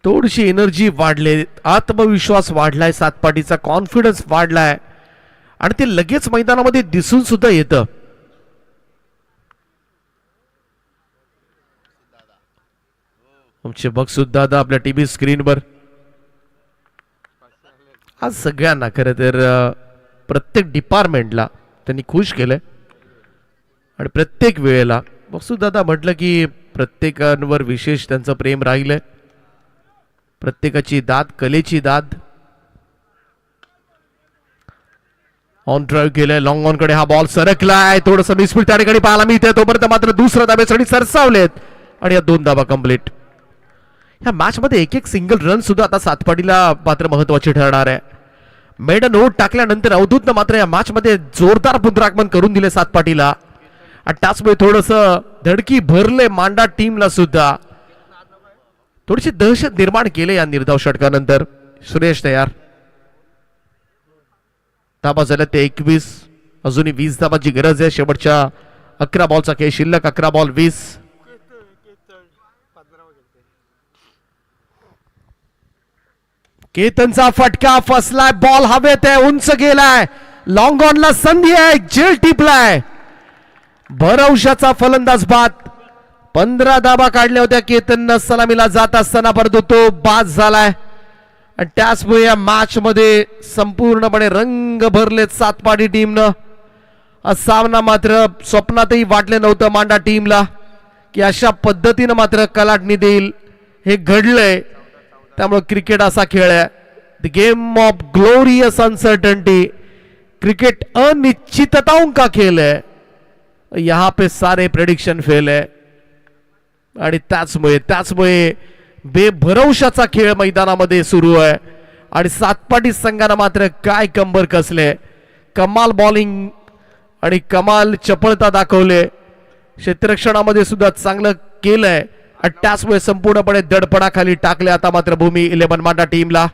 थोडीशी एनर्जी वाढले, आत्मविश्वास वाढलाय, सातपाटीचा कॉन्फिडन्स वाढलाय आणि ते लगेच मैदानामध्ये दिसून सुद्धा येतं. आमचे बघ सुद्धा आता आपल्या टीव्ही स्क्रीनवर. आज सगळ्यांना खरं तर प्रत्येक डिपार्टमेंटला त्यांनी खुश केलंय आणि प्रत्येक वेळेला बघ सुद्धा आता म्हटलं की प्रत्येकांवर विशेष त्यांचं प्रेम राहिलंय. प्रत्येकाची दाद, कलेची दाद. ऑन ड्राईव्ह केलंय, लॉंग ऑन कडे हा बॉल सरकलाय, थोडंसं मिसफील्ड त्या ठिकाणी पाहायला मिळतंय. तोपर्यंत मात्र दुसऱ्या धाब्यासाठी सरसावलेत आणि या 2 धाबा कंप्लीट. ह्या मॅच मध्ये एक सिंगल रन सुद्धा आता सातपाटीला मात्र महत्वाची ठरणार आहे. मेडन ओव्हर टाकल्यानंतर अवधूतनं मात्र या मॅच मध्ये जोरदार पुनरागमन करून दिले सातपाटीला आणि त्याचमुळे थोडंसं धडकी भरले मांडा टीमला सुद्धा. थोडीशी दहशत निर्माण केले या निर्धाव षटकानंतर. सुरेश तयार. धाबा झाल्या ते 21. अजूनही 20 धावांची गरज आहे. शेवटच्या 11 बॉलचा खेळ शिल्लक. 11 बॉल 20. केतनचा फटका फसलाय. बॉल हवेत आहे, उंच गेलाय. लॉंग ऑनला संधी आहे, जेल टिपलाय. भरवशाचा फलंदाज बाद. 15 धाबा काढल्या होत्या केतननं सलामीला जात असताना, परंतु तो बाद झालाय. आणि त्याचमुळे या मॅच मध्ये संपूर्णपणे रंग भरलेत सातपाडी टीमनं. हा सामना मात्र स्वप्नातही वाटले नव्हतं मांडा टीमला की अशा पद्धतीनं मात्र कलाटणी देईल. हे घडलंय. त्यामुळे क्रिकेट असा खेळ आहे. The game of glorious uncertainty. Cricket अनिश्चितताओं का खेल है. यहां पे सारे प्रेडिक्शन फेल है. आणि त्याचमुळे बेभरवशाचा खेळ मैदानामध्ये सुरू आहे. आणि सातपाटी संघानं मात्र काय कंबर कसले. कमाल बॉलिंग आणि कमाल चपळता दाखवले. क्षेत्ररक्षणामध्ये सुद्धा चांगलं केलंय. आणि त्याचमुळे संपूर्णपणे दडपणाखाली टाकले आता मात्र भूमी 11 मांडा टीमला.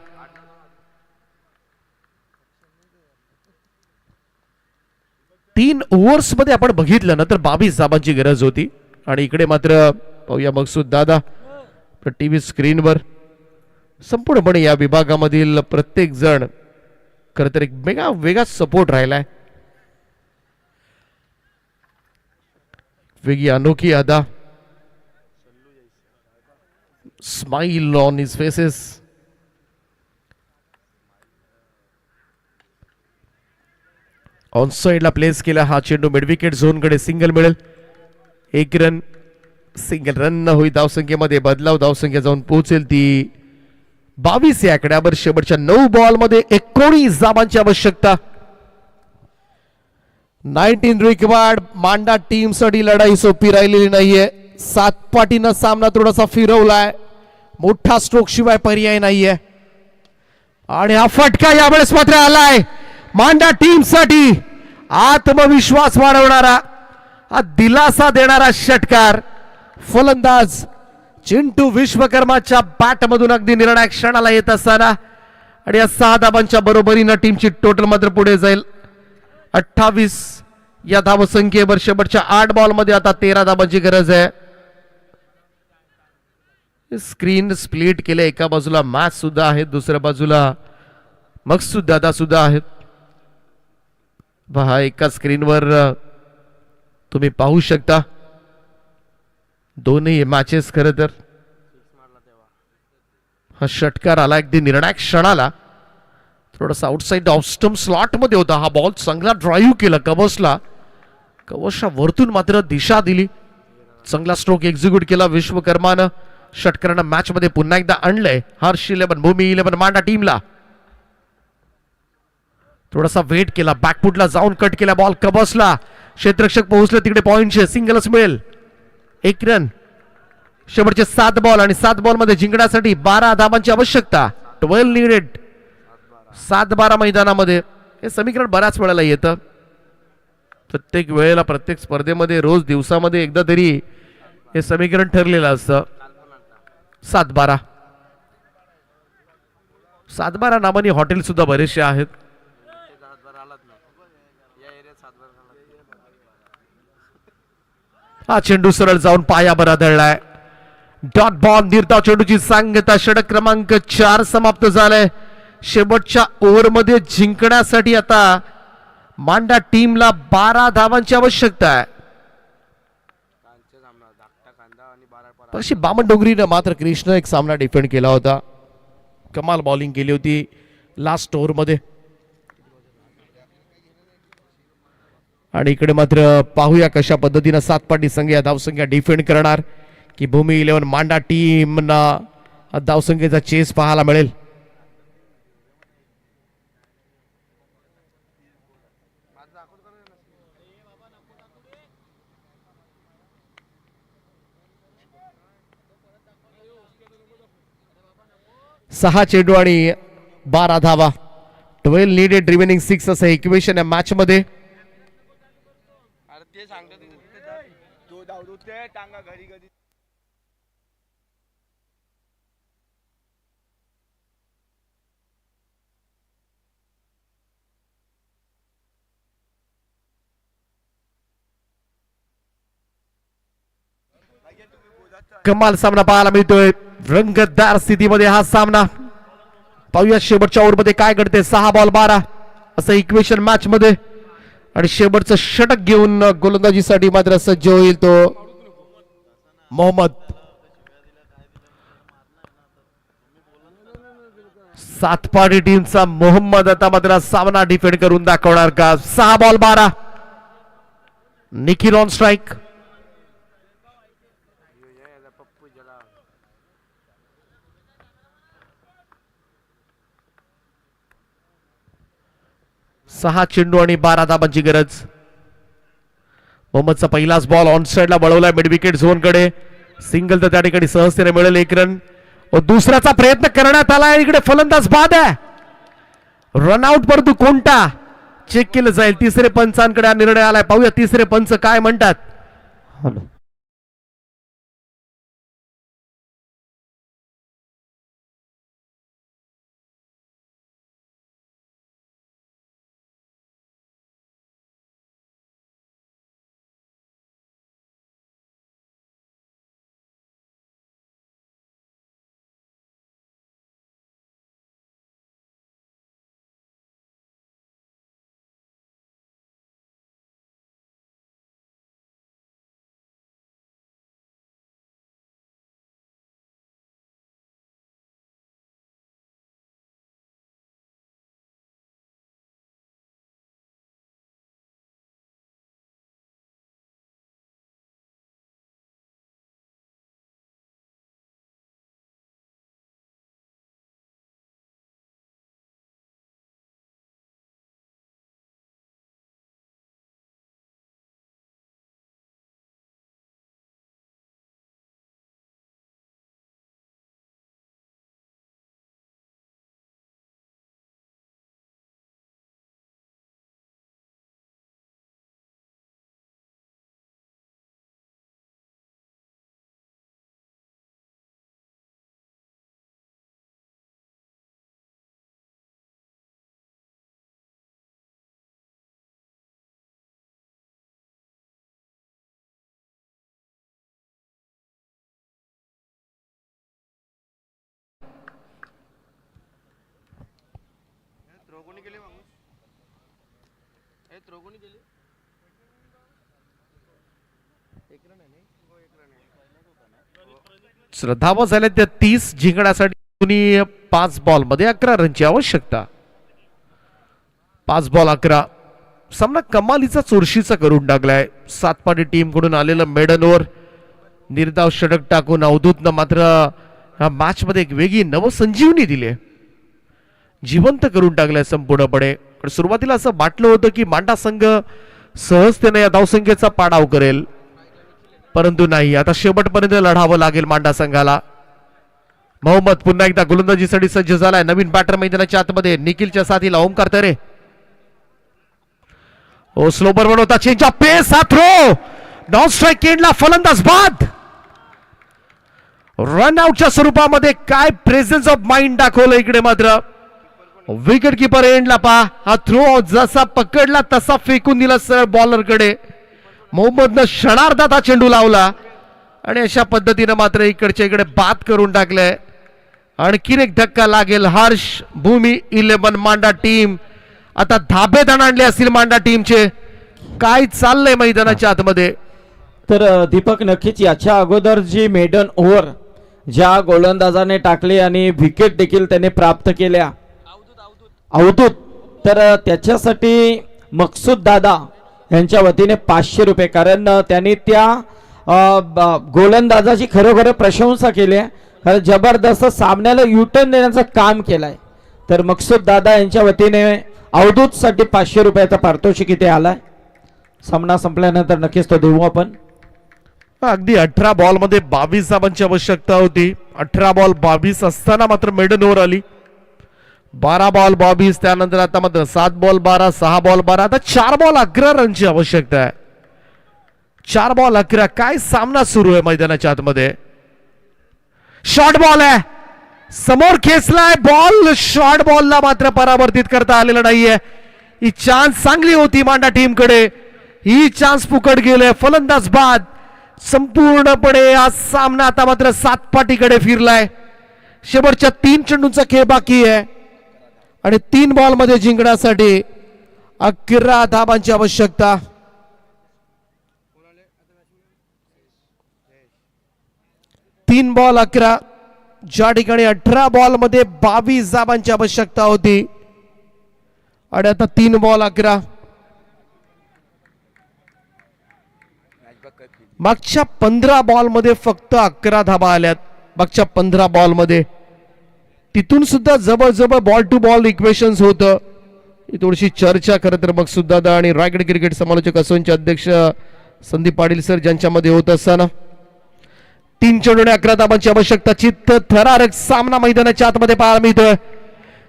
तीन ओव्हर्स मध्ये आपण बघितलं ना तर 22 धाबांची गरज होती. आणि इकडे मात्र पाहूया मकसूद दादा टीव्ही स्क्रीनवर. संपूर्णपणे या विभागामधील प्रत्येक जण खरं तर एक वेगळा सपोर्ट राहिलाय. वेगळी अनोखी अदा. Smile on his faces. On साइडला प्लेस केला हा चेंडू. मिड विकेट झोन कडे सिंगल मिळेल. 1 रन. सिंगल रन न होई धावसंख्येमध्ये बदलाव. धावसंख्या जाऊन पोहोचेल ती 22 या आकड्यावर. शेवटच्या 9 बॉल मध्ये 19 धावांची आवश्यकता. 19 रिक्वायर्ड. मांडा टीम साठी लढाई सोपी राहिलेली नाहीये. सातपाटीनं सामना थोडासा फिरवलाय. मोठा स्ट्रोक शिवाय पर्याय नाहीये. आणि हा फटका यावेळेस मात्र आलाय मांडा टीम साठी. आत्मविश्वास वाढवणारा, हा दिलासा देणारा षटकार. फलंदाज चिंटू विश्वकर्माच्या बॅट मधून अगदी निर्णायक क्षणाला येत असताना. आणि या 6 धाबांच्या बरोबरीनं टीमची टोटल मात्र पुढे जाईल 28 या धावसंख्येवर. शेवटच्या 8 बॉल मध्ये आता 13 धाबांची गरज आहे. स्क्रीन स्प्लिट केले. एका बाजूला मॅच सुद्धा आहे, दुसऱ्या बाजूला मकसूद दादा सुद्धा आहेत. पहा एका स्क्रीनवर तुम्ही पाहू शकता दोन्ही मॅचेस. खरं तर हा षटकार आला अगदी निर्णायक क्षणाला. थोडासा आउटसाइड ऑफ स्टंप स्लॉट मध्ये होता हा बॉल. चांगला ड्राईव्ह केला कवचला. कवचच्या वरतून मात्र दिशा दिली. चांगला स्ट्रोक एक्झिक्यूट केला विश्वकर्मानं. षटकारानं मॅच मध्ये पुन्हा एकदा आणलंय हर्ष 11 भूमी 11 मांडा टीमला. थोडासा वेट केला. बॅकफुटला जाऊन कट केला बॉल. कबसला. क्षेत्ररक्षक पोहोचले तिकडे. पॉइंटचे सिंगलच मिळेल. 1 रन. शेवटचे 7 बॉल आणि 7 बॉल मध्ये जिंकण्यासाठी 12 धावांची आवश्यकता. 12 नीडेड. 7-12 मैदानामध्ये हे समीकरण बऱ्याच वेळेला येतं. प्रत्येक वेळेला प्रत्येक स्पर्धेमध्ये रोज दिवसामध्ये एकदा तरी हे समीकरण ठरलेलं असतं. 7-12. 7-12 नावानी हॉटेल सुद्धा बरेचसे आहेत. हा चेंडू सरळ जाऊन पायावर आदळलाय. Dot ball. निर्धाव चेंडूची सांगता. षटक क्रमांक 4 समाप्त झालाय. शेवटच्या ओव्हर मध्ये जिंकण्यासाठी आता मांडा टीमला 12 धावांची आवश्यकता आहे. तशी बामण डोंगरीनं मात्र कृष्ण एक सामना डिफेंड केला होता. कमाल बॉलिंग केली होती लास्ट ओव्हर मध्ये. आणि इकडे मात्र पाहूया कशा पद्धतीनं सातपाटी संघ या धावसंख्या डिफेंड करणार की भूमी 11 मांडा टीमना धावसंख्येचा चेस पाहायला मिळेल. सहा चेंडू आणि 12 धावा. 12 नीडेड रिमेनिंग 6 असं इक्वेशन या मॅच मध्ये. कमाल सामना पाहायला मिळतोय. रंगतदार स्थितीमध्ये हा सामना. पाहूया शेवटच्या ओव्हरमध्ये काय घडते. 6 बॉल 12 असं इक्वेशन मॅच मध्ये आणि शेवटचं षटक घेऊन गोलंदाजीसाठी मात्र सज्ज होईल तो मोहम्मद. 7 पाडी टीमचा मोहम्मद आता मात्र सामना डिफेंड करून दाखवणार का. 6 बॉल 12. Nikhil on strike. सहा चेंडू आणि 12 धाबांची गरज. मोहम्मदचा पहिलाच बॉल ऑन साइडला वळवलाय मिड विकेट झोन कडे. सिंगल तर त्या ठिकाणी सहजतेने मिळेल 1 रन. दुसऱ्याचा प्रयत्न करण्यात आला. इकडे फलंदाज बाद आहे. रनआउट परंतु कोणता चेक केलं जाईल. तिसरे पंचांकडे हा निर्णय आलाय. पाहूया तिसरे पंच काय म्हणतात. हॅलो. धावा झाल्या त्या 30 जिंकण्यासाठी दोन्ही 5 बॉल मध्ये 11 रनची आवश्यकता. 5 बॉल 11. सामना कमालीचा चुरशीचा करून टाकलाय. 7 पाडी टीम कडून आलेलं मेडन ओव्हर निर्धाव षटक टाकून अवधूतनं मात्र ह्या मॅच मध्ये एक वेगळी नवसंजीवनी दिली. जिवंत करून टाकलाय संपूर्णपणे. सुरुवातीला असं वाटलं होतं की मांडा संघ सहजतेने या धावसंख्येचा पाडाव करेल, परंतु नाही. आता शेवटपर्यंत लढावं लागेल मांडा संघाला. मोहम्मद पुन्हा एकदा गोलंदाजीसाठी सज्ज झालाय. नवीन बॅटर मैदानाच्या आतमध्ये निखिलच्या साथीला ओमकार तरे. ओ स्लोबर बनवता चेंज ऑफ पेस. हा थ्रो नॉन स्ट्राईक एंडला फलंदाज बाद. रन आउटच्या स्वरूपामध्ये काय प्रेझेन्स ऑफ माइंड दाखवलं इकडे मात्र. विकेट किपर एंडला पहा. हा थ्रो जसा पकडला तसा फेकून दिला सरळ बॉलरकडे. मोहम्मदनं क्षणार्धात हा चेंडू लावला आणि अशा पद्धतीने मात्र इकडच्या इकडे बाद करून टाकलंय. आणखीन एक धक्का लागेल. हर्ष भूमी 11 मांडा टीम आता धाबेत आणले असतील मांडा टीमचे. काय चाललंय मैदानाच्या आतमध्ये. तर दीपक नक्कीच याच्या अगोदर जी मेडन ओव्हर ज्या गोलंदाजाने टाकली आणि विकेट देखील त्याने प्राप्त केल्या अवधूत, तर त्याच्यासाठी मकसूद दादा यांच्या वतीने 500 रुपये. कारण त्यांनी त्या गोलंदाजाची खरोखर प्रशंसा केली आहे. कारण जबरदस्त सामन्याला युटर्न देण्याचं काम केलंय. तर मकसूद दादा यांच्या वतीने अवधूत साठी 500 रुपयाचा पारितोषिक इथे आलाय. सामना संपल्यानंतर नक्कीच तो देऊ आपण. अगदी 18 बॉल मध्ये 22 धावांची आवश्यकता होती. 18 बॉल 22 असताना मात्र मेडन ओव्हर आली. 12 बॉल 22. त्यानंतर आता मात्र 7 बॉल 12, 6 बॉल 12. आता 4 बॉल 11 रनची आवश्यकता आहे. 4 बॉल 11. काय सामना सुरू आहे मैदानाच्या आतमध्ये. शॉर्ट बॉल आहे. समोर खेचलाय बॉल. शॉर्ट बॉलला मात्र परावर्तित करता आलेलं नाहीये. ही चान्स चांगली होती मांडा टीम कडे. ही चान्स फुकट गेले. फलंदाज बाद. संपूर्णपणे हा सामना आता मात्र 7 पाटीकडे फिरलाय. शेवटच्या 3 चेंडूंचा खेळ बाकी आहे आणि 3 बॉल मध्ये जिंकण्यासाठी 11 धाबांची आवश्यकता. तीन बॉल 11, ज्या ठिकाणी 18 बॉल मध्ये 22 धाबांची आवश्यकता होती आणि आता 3 बॉल 11. मागच्या 15 बॉल मध्ये फक्त 11 धाबा आल्यात. मागच्या 15 बॉल मध्ये तिथून सुद्धा जवळ बॉल टू बॉल इक्वेशन्स होतं. ही थोडीशी चर्चा खरं तर मग सुद्धा आणि रायगड क्रिकेट समालोचक असोंचे अध्यक्ष संदीप पाटील सर ज्यांच्यामध्ये होत असताना 3 चेंडू 11 धाबांची आवश्यकता. चित्त थरारक सामना मैदानाच्या आतमध्ये पाहायला मिळतोय.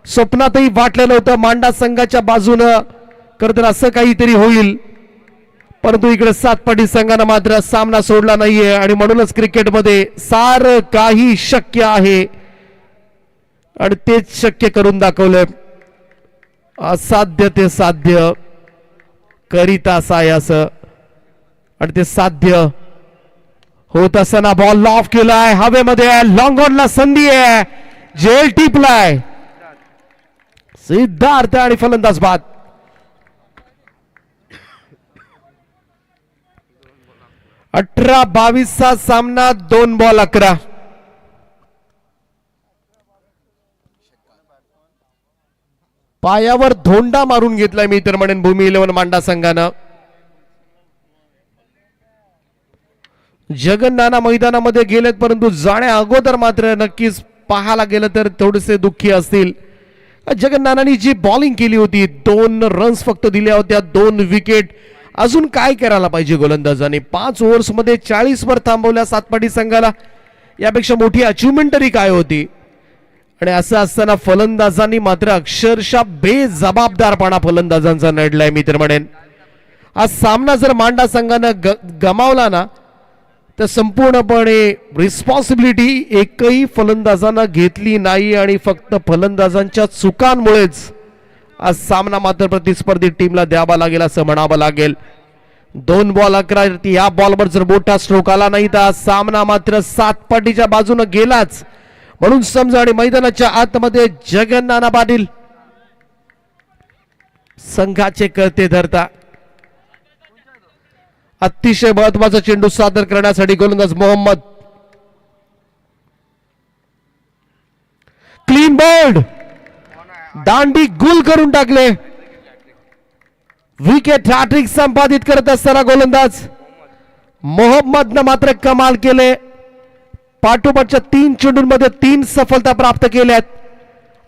स्वप्नातही वाटलेलं होतं मांडा संघाच्या बाजूनं खरं तर असं काहीतरी होईल, परंतु इकडे 7 पाटी संघानं मात्र सामना सोडला नाहीये आणि म्हणूनच क्रिकेटमध्ये सारं काही शक्य आहे आणि तेच शक्य करून दाखवलंय. असाध्य ते साध्य करीता सायास आणि ते साध्य होत असताना बॉल लॉफ केलाय, हवेमध्ये लॉंग ऑनला संधी आहे, जेल टिपलाय सिद्धार्थ आणि फलंदाज बाद. अठरा 22 सामना 2 बॉल 11. पायावर धोंडा मारून घेतलाय मी तर म्हणेन भूमी 11 मांडा संघानं. जगन्नाना मैदानामध्ये गेलेत, परंतु जाण्या अगोदर मात्र नक्कीच पाहायला गेलं तर थोडेसे दुःखी असतील. जगन्नानानी जी बॉलिंग केली होती, 2 रन्स फक्त दिल्या होत्या, 2 विकेट. अजून काय करायला पाहिजे गोलंदाजाने? 5 ओव्हर्स मध्ये 40 वर थांबवल्या 7 पाटी संघाला. यापेक्षा मोठी अचिव्हमेंट तरी काय होती? आणि असं असताना फलंदाजांनी मात्र अक्षरशः बेजबाबदारपणा फलंदाजांचा नडलाय मी तर म्हणेन. हा सामना जर मांडा संघानं गमावला ना तर संपूर्णपणे रिस्पॉन्सिबिलिटी एकही फलंदाजांना घेतली नाही आणि फक्त फलंदाजांच्या चुकांमुळेच आज सामना मात्र प्रतिस्पर्धी टीमला द्यावा लागेल असं म्हणावं लागेल. 2 बॉल 11. या बॉलवर जर मोठा स्ट्रोक आला नाही तर सामना मात्र 7 पाटीच्या बाजूने गेलाच म्हणून समजा. आणि मैदानाच्या आतमध्ये जगन्नाना पाटील संघाचे कर्ते धरता. अतिशय महत्वाचा चेंडू सादर करण्यासाठी गोलंदाज मोहम्मद. क्लीन बोल्ड, दांडी गुल करून टाकले. विकेट हॅट्रिक संपादित करत असताना गोलंदाज मोहम्मदनं मात्र कमाल केले. पाठोपाठच्या 3 चेंडूंमध्ये 3 सफलता प्राप्त केल्यात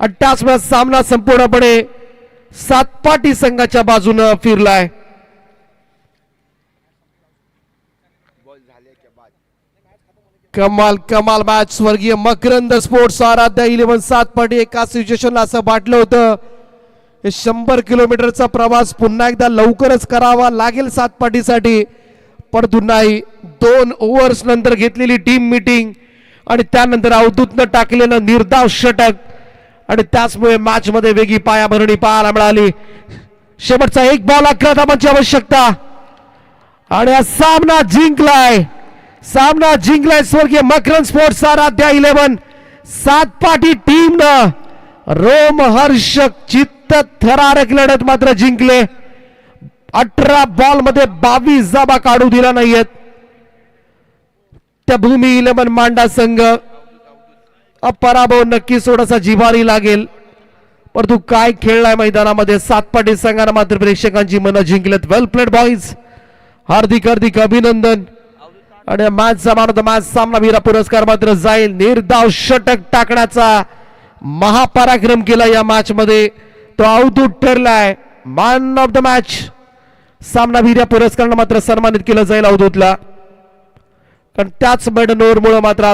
आणि त्याच वेळेस सामना संपूर्णपणे 7 पाटी संघाच्या बाजूने फिरलाय. कमाल कमाल मॅच. स्वर्गीय मकरंद स्पोर्ट्स आराध्या 11 7 पाटी एका सिच्युएशनला असं वाटलं होतं 100 किलोमीटरचा प्रवास पुन्हा एकदा लवकरच करावा लागेल 7 पाटीसाठी, परंतु नाही. 2 ओव्हर्स नंतर घेतलेली टीम मीटिंग आणि त्यानंतर अवधूतनं टाकलेलं निर्धाव षटक आणि त्याचमुळे मॅच मध्ये वेगळी पायाभरणी पाहायला मिळाली. शेवटचा 1 बॉल 11 धाबांची आवश्यकता आणि हा सामना जिंकलाय. सामना जिंकलाय स्वर्गीय मकरंद स्पोर्ट्स आराध्या 11 7 पाटी टीमनं रोमहर्षक चित्त थरारक लढत मात्र जिंकले. 18 बॉल मध्ये 22 धाबा काढू दिला नाहीयेत त्या भूमी 11 मांडा संघ. पराभव नक्कीच थोडासा जिव्हारी लागेल, परंतु काय खेळलाय मैदानामध्ये 7 पाटी संघानं मात्र प्रेक्षकांची मनं जिंकलेत. वेल प्लेड बॉईज, हार्दिक हार्दिक अभिनंदन. आणि मॅचचा मॅन ऑफ द मॅच सामनावीरा पुरस्कार मात्र जाईल. निर्धाव षटक टाकण्याचा महापराक्रम केला या मॅच मध्ये, तो अवधूत ठरलाय. मॅन ऑफ द मॅच सामनावीर पुरस्कारानं मात्र सन्मानित केलं जाईल अवधूतला, कारण त्याच मेडन ओव्हरमुळे मात्र